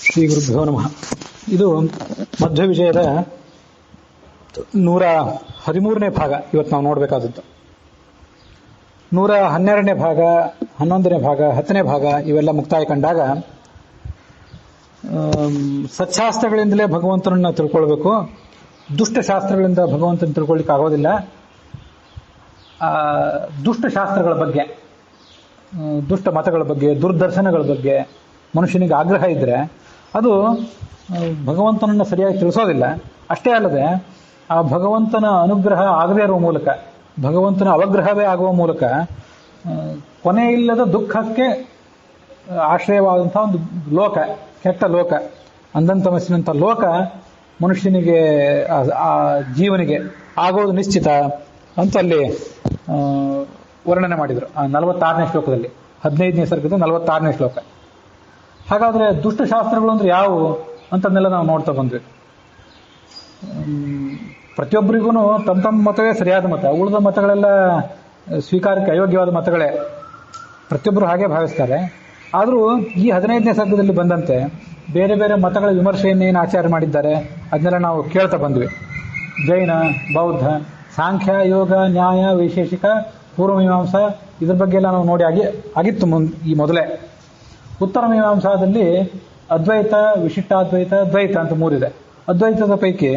ಶ್ರೀ ಗುರುಭ್ಯೋ ನಮಃ. ಇದು ಮಧ್ವ ವಿಜಯದ 113ನೇ ಭಾಗ ಇವತ್ತು ನಾವು ನೋಡಬೇಕಾದದ್ದು. 112ನೇ ಭಾಗ, 11ನೇ ಭಾಗ, 10ನೇ ಭಾಗ ಇವೆಲ್ಲ ಮುಕ್ತಾಯ ಕಂಡಾಗ ಸತ್ಶಾಸ್ತ್ರಗಳಿಂದಲೇ ಭಗವಂತನನ್ನ ತಿಳ್ಕೊಳ್ಬೇಕು, ದುಷ್ಟಶಾಸ್ತ್ರಗಳಿಂದ ಭಗವಂತನ ತಿಳ್ಕೊಳ್ಳಿಕ್ಕೆ ಆಗೋದಿಲ್ಲ. ದುಷ್ಟಶಾಸ್ತ್ರಗಳ ಬಗ್ಗೆ, ದುಷ್ಟ ಮತಗಳ ಬಗ್ಗೆ, ದುರ್ದರ್ಶನಗಳ ಬಗ್ಗೆ ಮನುಷ್ಯನಿಗೆ ಆಗ್ರಹ ಇದ್ರೆ ಅದು ಭಗವಂತನನ್ನು ಸರಿಯಾಗಿ ತಿಳಿಸೋದಿಲ್ಲ. ಅಷ್ಟೇ ಅಲ್ಲದೆ ಆ ಭಗವಂತನ ಅನುಗ್ರಹ ಆಗದೇ ಇರುವ ಮೂಲಕ, ಭಗವಂತನ ಅವಗ್ರಹವೇ ಆಗುವ ಮೂಲಕ ಕೊನೆಯಿಲ್ಲದ ದುಃಖಕ್ಕೆ ಆಶ್ರಯವಾದಂತಹ ಒಂದು ಲೋಕ, ಕೆಟ್ಟ ಲೋಕ, ಅಂಧಂತಮಸ್ಸಿನಂಥ ಲೋಕ ಮನುಷ್ಯನಿಗೆ, ಆ ಜೀವನಿಗೆ ಆಗೋದು ನಿಶ್ಚಿತ ಅಂತ ಅಲ್ಲಿ ವರ್ಣನೆ ಮಾಡಿದರು ಆ 46ನೇ ಶ್ಲೋಕದಲ್ಲಿ, 15ನೇ ಸರ್ಗದ 46ನೇ ಶ್ಲೋಕ. ಹಾಗಾದ್ರೆ ದುಷ್ಟಶಾಸ್ತ್ರಗಳು ಅಂದ್ರೆ ಯಾವುವು ಅಂತನ್ನೆಲ್ಲ ನಾವು ನೋಡ್ತಾ ಬಂದ್ವಿ. ಪ್ರತಿಯೊಬ್ಬರಿಗೂ ತಮ್ಮ ತಮ್ಮ ಮತವೇ ಸರಿಯಾದ ಮತ, ಉಳಿದ ಮತಗಳೆಲ್ಲ ಸ್ವೀಕಾರಕ್ಕೆ ಅಯೋಗ್ಯವಾದ ಮತಗಳೇ, ಪ್ರತಿಯೊಬ್ಬರು ಹಾಗೆ ಭಾವಿಸ್ತಾರೆ. ಆದರೂ ಈ 15ನೇ ಸರ್ಗದಲ್ಲಿ ಬಂದಂತೆ ಬೇರೆ ಬೇರೆ ಮತಗಳ ವಿಮರ್ಶೆಯನ್ನೇನು ಆಚಾರ್ಯ ಮಾಡಿದ್ದಾರೆ ಅದನ್ನೆಲ್ಲ ನಾವು ಕೇಳ್ತಾ ಬಂದ್ವಿ. ಜೈನ, ಬೌದ್ಧ, ಸಾಂಖ್ಯ, ಯೋಗ, ನ್ಯಾಯ, ವೈಶೇಷಿಕ, ಪೂರ್ವಮೀಮಾಂಸ ಇದ್ರ ಬಗ್ಗೆ ಎಲ್ಲ ನಾವು ನೋಡಿ ಆಗಿತ್ತು ಈ ಮೊದಲೇ. ಉತ್ತರ ಮೀಮಾಂಸಾದಲ್ಲಿ ಅದ್ವೈತ, ವಿಶಿಷ್ಟಾದ್ವೈತ, ದ್ವೈತ ಅಂತ ಮೂರಿದೆ. ಅದ್ವೈತದ ಪೈಕಿ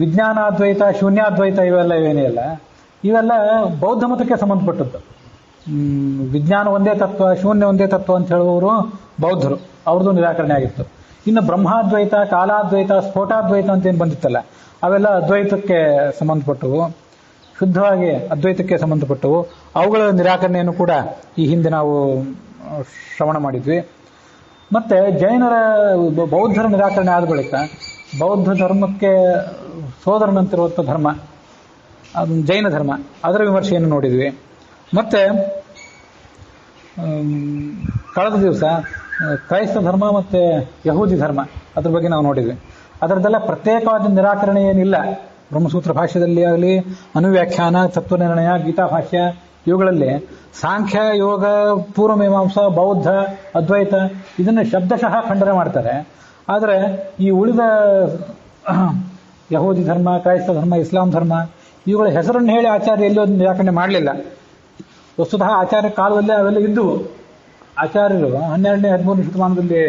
ವಿಜ್ಞಾನಾದ್ವೈತ, ಶೂನ್ಯಾದ್ವೈತ ಇವೆಲ್ಲ ಇವೇನಿಲ್ಲ, ಇವೆಲ್ಲ ಬೌದ್ಧ ಮತಕ್ಕೆ ಸಂಬಂಧಪಟ್ಟದ್ದು. ವಿಜ್ಞಾನ ಒಂದೇ ತತ್ವ, ಶೂನ್ಯ ಒಂದೇ ತತ್ವ ಅಂತ ಹೇಳುವವರು ಬೌದ್ಧರು, ಅವ್ರದ್ದು ನಿರಾಕರಣೆ ಆಗಿತ್ತು. ಇನ್ನು ಬ್ರಹ್ಮಾದ್ವೈತ, ಕಾಲಾದ್ವೈತ, ಸ್ಫೋಟಾದ್ವೈತ ಅಂತ ಏನು ಬಂದಿತ್ತಲ್ಲ, ಅವೆಲ್ಲ ಅದ್ವೈತಕ್ಕೆ ಸಂಬಂಧಪಟ್ಟವು, ಶುದ್ಧವಾಗಿ ಅದ್ವೈತಕ್ಕೆ ಸಂಬಂಧಪಟ್ಟವು. ಅವುಗಳ ನಿರಾಕರಣೆಯನ್ನು ಕೂಡ ಈ ಹಿಂದೆ ನಾವು ಶ್ರವಣ ಮಾಡಿದ್ವಿ. ಮತ್ತೆ ಜೈನರ, ಬೌದ್ಧರ ನಿರಾಕರಣೆ ಆದ ಬಳಿಕ ಬೌದ್ಧ ಧರ್ಮಕ್ಕೆ ಸೋದರನಂತಿರುವಂಥ ಧರ್ಮ ಅದು ಜೈನ ಧರ್ಮ, ಅದರ ವಿಮರ್ಶೆಯನ್ನು ನೋಡಿದ್ವಿ. ಮತ್ತೆ ಕಳೆದ ದಿವಸ ಕ್ರೈಸ್ತ ಧರ್ಮ ಮತ್ತು ಯಹೂದಿ ಧರ್ಮ ಅದ್ರ ಬಗ್ಗೆ ನಾವು ನೋಡಿದ್ವಿ. ಅದರದ್ದೆಲ್ಲ ಪ್ರತ್ಯೇಕವಾದ ನಿರಾಕರಣೆ ಏನಿಲ್ಲ. ಬ್ರಹ್ಮಸೂತ್ರ ಭಾಷ್ಯದಲ್ಲಿ ಆಗಲಿ, ಅನುವ್ಯಾಖ್ಯಾನ, ತತ್ವನಿರ್ಣಯ, ಗೀತಾಭಾಷ್ಯ ಇವುಗಳಲ್ಲಿ ಸಾಂಖ್ಯ, ಯೋಗ, ಪೂರ್ವಮೀಮಾಂಸ, ಬೌದ್ಧ, ಅದ್ವೈತ ಇದನ್ನು ಶಬ್ದಶಃ ಖಂಡನೆ ಮಾಡ್ತಾರೆ. ಆದರೆ ಈ ಉಳಿದ ಯಹೂದಿ ಧರ್ಮ, ಕ್ರೈಸ್ತ ಧರ್ಮ, ಇಸ್ಲಾಂ ಧರ್ಮ ಇವುಗಳ ಹೆಸರನ್ನು ಹೇಳಿ ಆಚಾರ್ಯ ಎಲ್ಲೂ ನಿರಾಕರಣೆ ಮಾಡಲಿಲ್ಲ. ವಸ್ತುತಃ ಆಚಾರ್ಯ ಕಾಲದಲ್ಲೇ ಅವೆಲ್ಲ ಇದ್ದವು. ಆಚಾರ್ಯರು 12ನೇ 13ನೇ ಶತಮಾನದಲ್ಲಿ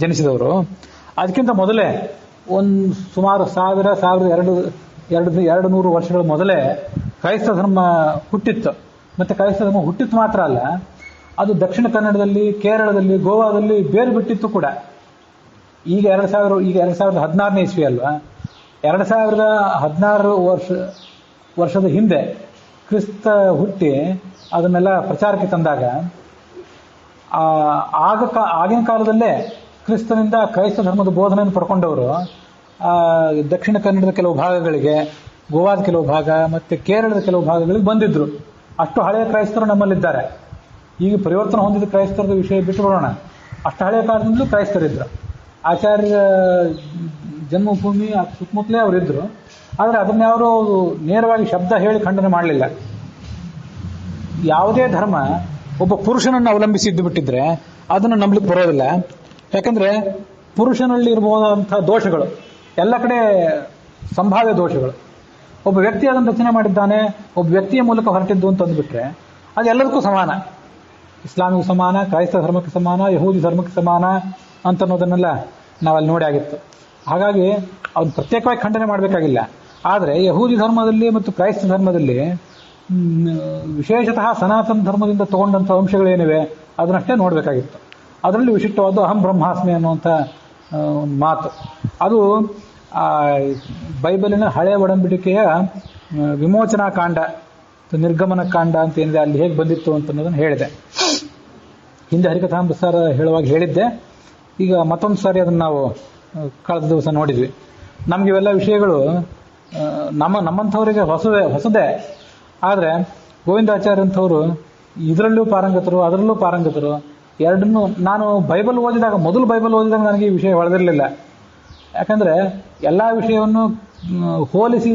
ಜನಿಸಿದವರು. ಅದಕ್ಕಿಂತ ಮೊದಲೇ ಸುಮಾರು 1200 ವರ್ಷಗಳ ಮೊದಲೇ ಕ್ರೈಸ್ತ ಧರ್ಮ ಹುಟ್ಟಿತ್ತು. ಮತ್ತು ಕ್ರೈಸ್ತ ಧರ್ಮ ಹುಟ್ಟಿತ್ತು ಮಾತ್ರ ಅಲ್ಲ, ಅದು ದಕ್ಷಿಣ ಕನ್ನಡದಲ್ಲಿ, ಕೇರಳದಲ್ಲಿ, ಗೋವಾದಲ್ಲಿ ಬೇರು ಬಿಟ್ಟಿತ್ತು ಕೂಡ. ಈಗ 2016ನೇ ಇಸ್ವಿ ಅಲ್ವಾ, 2016 ವರ್ಷದ ಹಿಂದೆ ಕ್ರಿಸ್ತ ಹುಟ್ಟಿ ಅದನ್ನೆಲ್ಲ ಪ್ರಚಾರಕ್ಕೆ ತಂದಾಗ ಆಗಿನ ಕಾಲದಲ್ಲೇ ಕ್ರಿಸ್ತನಿಂದ ಕ್ರೈಸ್ತ ಧರ್ಮದ ಬೋಧನೆಯನ್ನು ಪಡ್ಕೊಂಡವರು ದಕ್ಷಿಣ ಕನ್ನಡದ ಕೆಲವು ಭಾಗಗಳಿಗೆ, ಗೋವಾದ ಕೆಲವು ಭಾಗ ಮತ್ತು ಕೇರಳದ ಕೆಲವು ಭಾಗಗಳಿಗೆ ಬಂದಿದ್ರು. ಅಷ್ಟು ಹಳೆಯ ಕ್ರೈಸ್ತರು ನಮ್ಮಲ್ಲಿದ್ದಾರೆ. ಈಗ ಪರಿವರ್ತನೆ ಹೊಂದಿದ ಕ್ರೈಸ್ತರದ ವಿಷಯ ಬಿಟ್ಟು ಬಿಡೋಣ, ಅಷ್ಟು ಹಳೆಯ ಕಾಲದಿಂದಲೂ ಕ್ರೈಸ್ತರಿದ್ರು. ಆಚಾರ್ಯ ಜನ್ಮಭೂಮಿ ಸುತ್ತಮುತ್ತಲೇ ಅವರಿದ್ದರು. ಆದರೆ ಅದನ್ನ್ಯಾವರು ನೇರವಾಗಿ ಶಬ್ದ ಹೇಳಿ ಖಂಡನೆ ಮಾಡಲಿಲ್ಲ. ಯಾವುದೇ ಧರ್ಮ ಒಬ್ಬ ಪುರುಷನನ್ನು ಅವಲಂಬಿಸಿದ್ದು ಬಿಟ್ಟಿದ್ರೆ ಅದನ್ನು ನಂಬಲಿಕ್ಕೆ ಬರೋದಿಲ್ಲ. ಯಾಕಂದ್ರೆ ಪುರುಷನಲ್ಲಿ ಇರಬಹುದಾದಂಥ ದೋಷಗಳು ಎಲ್ಲ ಕಡೆ ಸಂಭಾವ್ಯ ದೋಷಗಳು. ಒಬ್ಬ ವ್ಯಕ್ತಿ ಅದನ್ನು ರಚನೆ ಮಾಡಿದ್ದಾನೆ, ಒಬ್ಬ ವ್ಯಕ್ತಿಯ ಮೂಲಕ ಹೊರಟಿದ್ದು ಅಂತ ಅಂದ್ಬಿಟ್ರೆ ಅದೆಲ್ಲದಕ್ಕೂ ಸಮಾನ. ಇಸ್ಲಾಮಿಗೆ ಸಮಾನ, ಕ್ರೈಸ್ತ ಧರ್ಮಕ್ಕೆ ಸಮಾನ, ಯಹೂದಿ ಧರ್ಮಕ್ಕೆ ಸಮಾನ ಅಂತ ಅನ್ನೋದನ್ನೆಲ್ಲ ನಾವಲ್ಲಿ ನೋಡಿ ಆಗಿತ್ತು. ಹಾಗಾಗಿ ಅವ್ನು ಪ್ರತ್ಯೇಕವಾಗಿ ಖಂಡನೆ ಮಾಡಬೇಕಾಗಿಲ್ಲ. ಆದರೆ ಯಹೂದಿ ಧರ್ಮದಲ್ಲಿ ಮತ್ತು ಕ್ರೈಸ್ತ ಧರ್ಮದಲ್ಲಿ ವಿಶೇಷತಃ ಸನಾತನ ಧರ್ಮದಿಂದ ತಗೊಂಡಂಥ ಅಂಶಗಳೇನಿವೆ ಅದನ್ನಷ್ಟೇ ನೋಡಬೇಕಾಗಿತ್ತು. ಅದರಲ್ಲಿ ವಿಶಿಷ್ಟವಾದ ಅಹಂ ಬ್ರಹ್ಮಾಸ್ಮಿ ಅನ್ನುವಂಥ ಮಾತು, ಅದು ಬೈಬಲಿನ ಹಳೆಯ ಒಡಂಬಡಿಕೆಯ ವಿಮೋಚನಾ ಕಾಂಡ, ನಿರ್ಗಮನ ಕಾಂಡ ಅಂತ ಏನಿದೆ ಅಲ್ಲಿ ಹೇಗೆ ಬಂದಿತ್ತು ಅಂತ ಅನ್ನೋದನ್ನು ಹೇಳಿದೆ. ಹಿಂದೆ ಹರಿಕಥಾಮೃತ ಸರ್ ಹೇಳುವಾಗ ಹೇಳಿದ್ದೆ. ಈಗ ಮತ್ತೊಂದು ಸಾರಿ ಅದನ್ನು ನಾವು ಕಳೆದ ದಿವಸ ನೋಡಿದ್ವಿ. ನಮ್ಗೆ ಇವೆಲ್ಲ ವಿಷಯಗಳು ನಮ್ಮಂಥವರಿಗೆ ಹೊಸದೇ. ಆದರೆ ಗೋವಿಂದಾಚಾರ್ಯ ಅಂಥವರು ಇದರಲ್ಲೂ ಪಾರಂಗತರು, ಅದರಲ್ಲೂ ಪಾರಂಗತರು. ಎರಡನ್ನೂ ನಾನು ಮೊದಲು ಬೈಬಲ್ ಓದಿದಾಗ ನನಗೆ ಈ ವಿಷಯ ಹೊಳೆದಿರಲಿಲ್ಲ. ಯಾಕಂದರೆ ಎಲ್ಲ ವಿಷಯವನ್ನು ಹೋಲಿಸಿ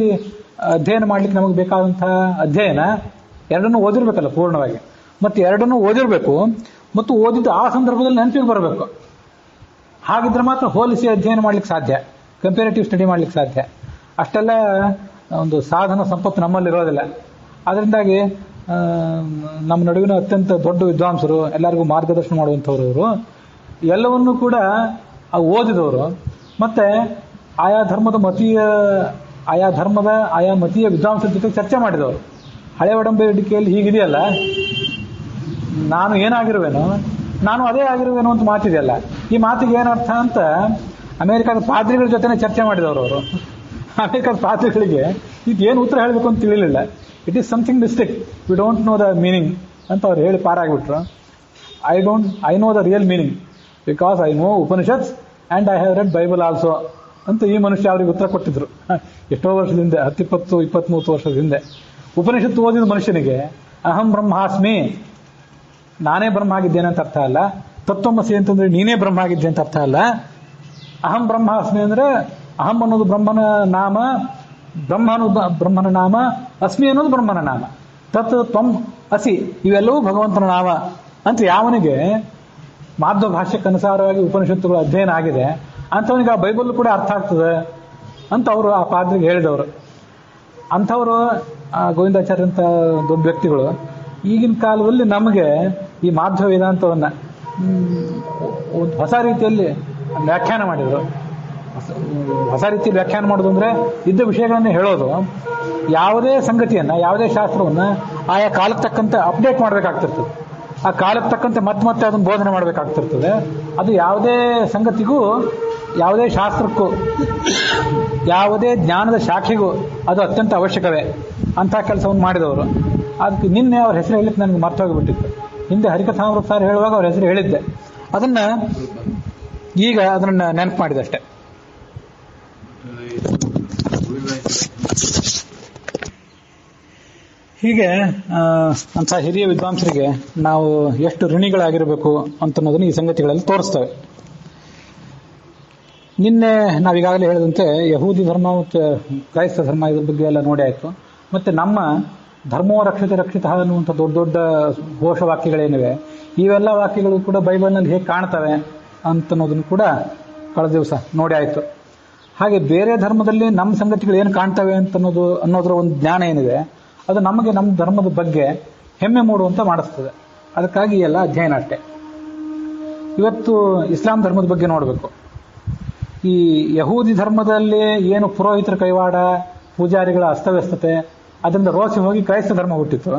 ಅಧ್ಯಯನ ಮಾಡಲಿಕ್ಕೆ ನಮಗೆ ಬೇಕಾದಂಥ ಅಧ್ಯಯನ ಎರಡನ್ನೂ ಓದಿರ್ಬೇಕಲ್ಲ ಪೂರ್ಣವಾಗಿ. ಮತ್ತು ಎರಡನ್ನೂ ಓದಿರಬೇಕು. ಮತ್ತು ಓದಿದ್ದು ಆ ಸಂದರ್ಭದಲ್ಲಿ ನೆನಪಿಗೆ ಬರಬೇಕು. ಹಾಗಿದ್ರೆ ಮಾತ್ರ ಹೋಲಿಸಿ ಅಧ್ಯಯನ ಮಾಡ್ಲಿಕ್ಕೆ ಸಾಧ್ಯ, ಕಂಪೇರೇಟಿವ್ ಸ್ಟಡಿ ಮಾಡ್ಲಿಕ್ಕೆ ಸಾಧ್ಯ. ಅಷ್ಟೆಲ್ಲ ಒಂದು ಸಾಧನ ಸಂಪತ್ತು ನಮ್ಮಲ್ಲಿರೋದಿಲ್ಲ. ಅದರಿಂದಾಗಿ ನಮ್ಮ ನಡುವಿನ ಅತ್ಯಂತ ದೊಡ್ಡ ವಿದ್ವಾಂಸರು, ಎಲ್ಲರಿಗೂ ಮಾರ್ಗದರ್ಶನ ಮಾಡುವಂಥವ್ರು ಇವರು, ಎಲ್ಲವನ್ನೂ ಕೂಡ ಓದಿದವರು, ಮತ್ತೆ ಆಯಾ ಧರ್ಮದ ಮತೀಯ ವಿದ್ವಾಂಸರ ಜೊತೆ ಚರ್ಚೆ ಮಾಡಿದವರು. ಹಳೆ ಒಡಂಬಡಿಕೆಯಲ್ಲಿ ಹೀಗಿದೆಯಲ್ಲ, ನಾನು ಏನಾಗಿರುವೆನೋ ನಾನು ಅದೇ ಆಗಿರುವೇನೋ ಅಂತ ಮಾತಿದೆಯಲ್ಲ, ಈ ಮಾತಿಗೆ ಏನರ್ಥ ಅಂತ ಅಮೆರಿಕದ ಪಾದ್ರಿಗಳ ಜೊತೆನೆ ಚರ್ಚೆ ಮಾಡಿದವರು ಅವರು. ಅಮೆರಿಕದ ಪಾದ್ರಿಗಳಿಗೆ ಇದು ಏನು ಉತ್ತರ ಹೇಳಬೇಕು ಅಂತ ತಿಳಿಲಿಲ್ಲ. It is something mistake, we don't know the meaning ಅಂತ ಅವ್ರು ಹೇಳಿ ಪಾರಾಗ್ಬಿಟ್ರು. I know the real meaning because I know Upanishads and I have read Bible also ಅಂತ ಈ ಮನುಷ್ಯ ಅವ್ರಿಗೆ ಉತ್ತರ ಕೊಟ್ಟಿದ್ರು. ಎಷ್ಟೋ ವರ್ಷದ ಹಿಂದೆ, 10-20-30 ವರ್ಷದ ಹಿಂದೆ. ಉಪನಿಷತ್ತು ಓದಿದ ಮನುಷ್ಯನಿಗೆ ಅಹಂ ಬ್ರಹ್ಮಾಸ್ಮಿ, ನಾನೇ ಬ್ರಹ್ಮ ಆಗಿದ್ದೇನೆ ಅಂತ ಅರ್ಥ ಅಲ್ಲ. ತತ್ವಮಸಿ ಅಂತಂದ್ರೆ ನೀನೇ ಬ್ರಹ್ಮ ಆಗಿದ್ದೆ ಅಂತ ಅರ್ಥ ಅಲ್ಲ. ಅಹಂ ಬ್ರಹ್ಮಾಸ್ಮಿ ಅಂದ್ರೆ ಅಹಂ ಅನ್ನೋದು ಬ್ರಹ್ಮನ ನಾಮ, ಬ್ರಹ್ಮ ಅನ್ನೋದು ಬ್ರಹ್ಮನ ನಾಮ, ಅಸ್ಮಿ ಅನ್ನೋದು ಬ್ರಹ್ಮನ ನಾಮ, ತತ್ ತ್ವಂ ಅಸಿ ಇವೆಲ್ಲವೂ ಭಗವಂತನ ನಾಮ ಅಂತ ಯಾವನಿಗೆ ಮಾಧ್ವ ಭಾಷ್ಯಕ್ಕನುಸಾರವಾಗಿ ಉಪನಿಷತ್ತುಗಳು ಅಧ್ಯಯನ ಆಗಿದೆ ಅಂಥವನಿಗೆ ಆ ಬೈಬಲ್ ಕೂಡ ಅರ್ಥ ಆಗ್ತದೆ ಅಂತ ಅವರು ಆ ಪಾದ್ರಿಗೆ ಹೇಳಿದವರು. ಅಂಥವರು ಗೋವಿಂದಾಚಾರ್ಯ ಅಂತ ದೊಡ್ಡ ವ್ಯಕ್ತಿಗಳು ಈಗಿನ ಕಾಲದಲ್ಲಿ ನಮಗೆ ಈ ಮಾಧ್ವ ವೇದಾಂತವನ್ನ ಒಂದು ಹೊಸ ರೀತಿಯಲ್ಲಿ ವ್ಯಾಖ್ಯಾನ ಮಾಡಿದರು. ಹೊಸ ರೀತಿಯಲ್ಲಿ ವ್ಯಾಖ್ಯಾನ ಮಾಡೋದು ಅಂದ್ರೆ ಇದ್ದ ವಿಷಯಗಳನ್ನೇ ಹೇಳೋದು. ಯಾವುದೇ ಸಂಗತಿಯನ್ನ, ಯಾವುದೇ ಶಾಸ್ತ್ರವನ್ನ ಆಯಾ ಕಾಲಕ್ಕೆ ತಕ್ಕಂತೆ ಅಪ್ಡೇಟ್ ಮಾಡಬೇಕಾಗ್ತಿರ್ತದೆ. ಆ ಕಾಲಕ್ಕೆ ತಕ್ಕಂತೆ ಮತ್ತೆ ಅದನ್ನು ಬೋಧನೆ ಮಾಡಬೇಕಾಗ್ತಿರ್ತದೆ. ಅದು ಯಾವುದೇ ಸಂಗತಿಗೂ, ಯಾವುದೇ ಶಾಸ್ತ್ರಕ್ಕೂ, ಯಾವುದೇ ಜ್ಞಾನದ ಶಾಖೆಗೂ ಅದು ಅತ್ಯಂತ ಅವಶ್ಯಕವೇ. ಅಂಥ ಕೆಲಸವನ್ನು ಮಾಡಿದವರು. ಅದಕ್ಕೆ ನಿನ್ನೆ ಅವ್ರ ಹೆಸರು ಹೇಳಲಿಕ್ಕೆ ನನಗೆ ಮರ್ತೋಗಿಬಿಟ್ಟಿತ್ತು. ಹಿಂದೆ ಹರಿಕಥಾಮೃತ ಸಾರ್ ಹೇಳುವಾಗ ಅವ್ರ ಹೆಸರು ಹೇಳಿದ್ದೆ, ಈಗ ಅದನ್ನ ನೆನಪು ಮಾಡಿದೆ ಅಷ್ಟೇ. ಹೀಗೆ ಅಂಥ ಹಿರಿಯ ವಿದ್ವಾಂಸರಿಗೆ ನಾವು ಎಷ್ಟು ಋಣಿಗಳಾಗಿರಬೇಕು ಅಂತನ್ನೋದನ್ನು ಈ ಸಂಗತಿಗಳಲ್ಲಿ ತೋರಿಸ್ತವೆ. ನಿನ್ನೆ ನಾವೀಗಾಗಲೇ ಹೇಳಿದಂತೆ ಯಹೂದಿ ಧರ್ಮ ಮತ್ತು ಕ್ರೈಸ್ತ ಧರ್ಮ ಇದ್ರ ಬಗ್ಗೆ ಎಲ್ಲ ನೋಡಿ ಆಯಿತು. ಮತ್ತೆ ನಮ್ಮ ಧರ್ಮೋ ರಕ್ಷಿತ ರಕ್ಷಿತ ಅನ್ನುವಂಥ ದೊಡ್ಡ ದೊಡ್ಡ ಘೋಷವಾಕ್ಯಗಳೇನಿವೆ, ಇವೆಲ್ಲ ವಾಕ್ಯಗಳು ಕೂಡ ಬೈಬಲ್ನಲ್ಲಿ ಹೇಗೆ ಕಾಣ್ತವೆ ಅಂತನ್ನೋದನ್ನು ಕೂಡ ಕಳೆದ ದಿವಸ ನೋಡಿ ಆಯಿತು. ಹಾಗೆ ಬೇರೆ ಧರ್ಮದಲ್ಲಿ ನಮ್ಮ ಸಂಗತಿಗಳು ಏನು ಕಾಣ್ತವೆ ಅನ್ನೋದರ ಒಂದು ಜ್ಞಾನ ಏನಿದೆ, ಅದು ನಮಗೆ ನಮ್ಮ ಧರ್ಮದ ಬಗ್ಗೆ ಹೆಮ್ಮೆ ಮೂಡುವಂತ ಮಾಡಿಸ್ತದೆ. ಅದಕ್ಕಾಗಿ ಎಲ್ಲ ಅಧ್ಯಯನ ಅಷ್ಟೇ. ಇವತ್ತು ಇಸ್ಲಾಂ ಧರ್ಮದ ಬಗ್ಗೆ ನೋಡಬೇಕು. ಈ ಯಹೂದಿ ಧರ್ಮದಲ್ಲಿ ಏನು ಪುರೋಹಿತರ ಕೈವಾಡ, ಪೂಜಾರಿಗಳ ಅಸ್ತವ್ಯಸ್ತತೆ, ಅದರಿಂದ ರೋಸಿ ಹೋಗಿ ಕ್ರೈಸ್ತ ಧರ್ಮ ಹುಟ್ಟಿತ್ತು.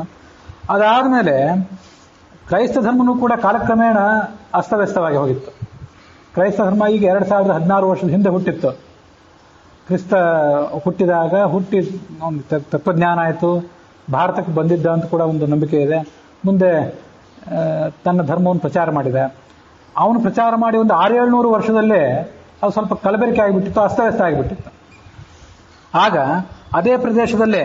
ಅದಾದಮೇಲೆ ಕ್ರೈಸ್ತ ಧರ್ಮನೂ ಕೂಡ ಕಾಲಕ್ರಮೇಣ ಅಸ್ತವ್ಯಸ್ತವಾಗಿ ಹೋಗಿತ್ತು. ಕ್ರೈಸ್ತ ಧರ್ಮ ಈಗ 2016 ವರ್ಷದ ಹಿಂದೆ ಹುಟ್ಟಿತ್ತು. ಕ್ರಿಸ್ತ ಹುಟ್ಟಿದಾಗ ತತ್ವಜ್ಞಾನ ಆಯಿತು, ಭಾರತಕ್ಕೆ ಬಂದಿದ್ದ ಅಂತ ಕೂಡ ಒಂದು ನಂಬಿಕೆ ಇದೆ. ಮುಂದೆ ತನ್ನ ಧರ್ಮವನ್ನು ಪ್ರಚಾರ ಮಾಡಿದ. ಅವನು ಪ್ರಚಾರ ಮಾಡಿ ಒಂದು 600-700 ವರ್ಷದಲ್ಲೇ ಅದು ಸ್ವಲ್ಪ ಕಲಬೆರಕೆ ಆಗಿಬಿಟ್ಟಿತ್ತು, ಅಸ್ತವ್ಯಸ್ತ ಆಗಿಬಿಟ್ಟಿತ್ತು. ಆಗ ಅದೇ ಪ್ರದೇಶದಲ್ಲೇ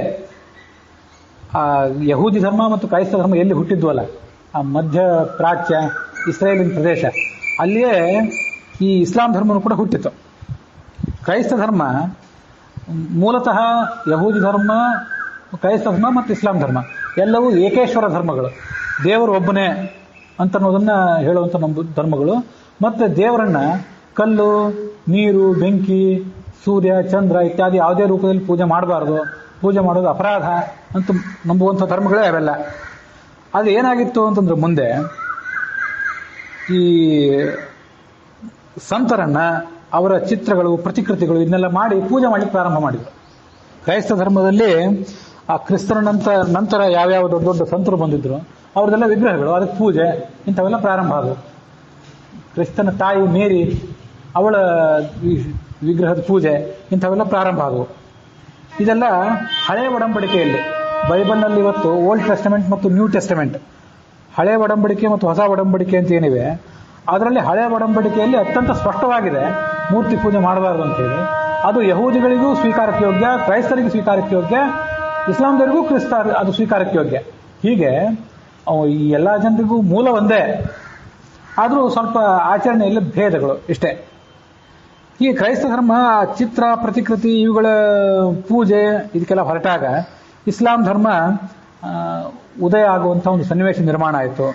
ಯಹೂದಿ ಧರ್ಮ ಮತ್ತು ಕ್ರೈಸ್ತ ಧರ್ಮ ಎಲ್ಲಿ ಹುಟ್ಟಿದ್ವಲ್ಲ, ಆ ಮಧ್ಯ ಪ್ರಾಚ್ಯ ಇಸ್ರೇಲಿನ ಪ್ರದೇಶ, ಅಲ್ಲಿಯೇ ಈ ಇಸ್ಲಾಂ ಧರ್ಮನೂ ಕೂಡ ಹುಟ್ಟಿತು. ಕ್ರೈಸ್ತ ಧರ್ಮ ಮೂಲತಃ ಯಹೂದಿ ಧರ್ಮ, ಕ್ರೈಸ್ತ ಧರ್ಮ ಮತ್ತು ಇಸ್ಲಾಂ ಧರ್ಮ ಎಲ್ಲವೂ ಏಕೇಶ್ವರ ಧರ್ಮಗಳು. ದೇವರು ಒಬ್ಬನೇ ಅಂತನ್ನೋದನ್ನ ಹೇಳುವಂಥ ನಮ್ಮ ಧರ್ಮಗಳು. ಮತ್ತೆ ದೇವರನ್ನ ಕಲ್ಲು, ನೀರು, ಬೆಂಕಿ, ಸೂರ್ಯ, ಚಂದ್ರ ಇತ್ಯಾದಿ ಯಾವುದೇ ರೂಪದಲ್ಲಿ ಪೂಜೆ ಮಾಡಬಾರ್ದು, ಪೂಜೆ ಮಾಡೋದು ಅಪರಾಧ ಅಂತ ನಂಬುವಂಥ ಧರ್ಮಗಳೇ ಅವೆಲ್ಲ. ಅದು ಏನಾಗಿತ್ತು ಅಂತಂದ್ರೆ ಮುಂದೆ ಈ ಸಂತರನ್ನ, ಅವರ ಚಿತ್ರಗಳು, ಪ್ರತಿಕೃತಿಗಳು ಇದನ್ನೆಲ್ಲ ಮಾಡಿ ಪೂಜೆ ಮಾಡಲಿಕ್ಕೆ ಪ್ರಾರಂಭ ಮಾಡಿದರು. ಕ್ರೈಸ್ತ ಧರ್ಮದಲ್ಲಿ ಆ ಕ್ರಿಸ್ತನ ನಂತರ ಯಾವ್ಯಾವ ದೊಡ್ಡ ದೊಡ್ಡ ಸಂತರು ಬಂದಿದ್ರು ಅವ್ರದ್ದೆಲ್ಲ ವಿಗ್ರಹಗಳು, ಅದಕ್ಕೆ ಪೂಜೆ ಇಂಥವೆಲ್ಲ ಪ್ರಾರಂಭ ಆದವು. ಕ್ರಿಸ್ತನ ತಾಯಿ ಮೇರಿ, ಅವಳ ವಿಗ್ರಹದ ಪೂಜೆ ಇಂಥವೆಲ್ಲ ಪ್ರಾರಂಭ ಆದವು. ಇದೆಲ್ಲ ಹಳೆ ಒಡಂಬಡಿಕೆಯಲ್ಲಿ, ಬೈಬಲ್ನಲ್ಲಿ ಇವತ್ತು ಓಲ್ಡ್ ಟೆಸ್ಟಮೆಂಟ್ ಮತ್ತು ನ್ಯೂ ಟೆಸ್ಟಮೆಂಟ್, ಹಳೆ ಒಡಂಬಡಿಕೆ ಮತ್ತು ಹೊಸ ಒಡಂಬಡಿಕೆ ಅಂತ ಏನಿವೆ, ಅದರಲ್ಲಿ ಹಳೆ ಒಡಂಬಡಿಕೆಯಲ್ಲಿ ಅತ್ಯಂತ ಸ್ಪಷ್ಟವಾಗಿದೆ ಮೂರ್ತಿ ಪೂಜೆ ಮಾಡಬಾರ್ದು ಅಂತ ಹೇಳಿ. ಅದು ಯಹೂದಿಗಳಿಗೂ ಸ್ವೀಕಾರಕ್ಕೆ ಯೋಗ್ಯ, ಕ್ರೈಸ್ತರಿಗೂ ಸ್ವೀಕಾರಕ್ಕೆ ಯೋಗ್ಯ, ಇಸ್ಲಾಂದರಿಗೂ ಅದು ಸ್ವೀಕಾರಕ್ಕೆ ಯೋಗ್ಯ. ಹೀಗೆ ಈ ಎಲ್ಲ ಜನರಿಗೂ ಮೂಲ ಒಂದೇ, ಆದರೂ ಸ್ವಲ್ಪ ಆಚರಣೆಯಲ್ಲಿ ಭೇದಗಳು ಇಷ್ಟೇ. ಈ ಕ್ರೈಸ್ತ ಧರ್ಮ ಚಿತ್ರ, ಪ್ರತಿಕೃತಿ ಇವುಗಳ ಪೂಜೆ ಇದಕ್ಕೆಲ್ಲ ಹೊರಟಾಗ ಇಸ್ಲಾಂ ಧರ್ಮ ಉದಯ ಆಗುವಂಥ ಒಂದು ಸನ್ನಿವೇಶ ನಿರ್ಮಾಣ ಆಯಿತು.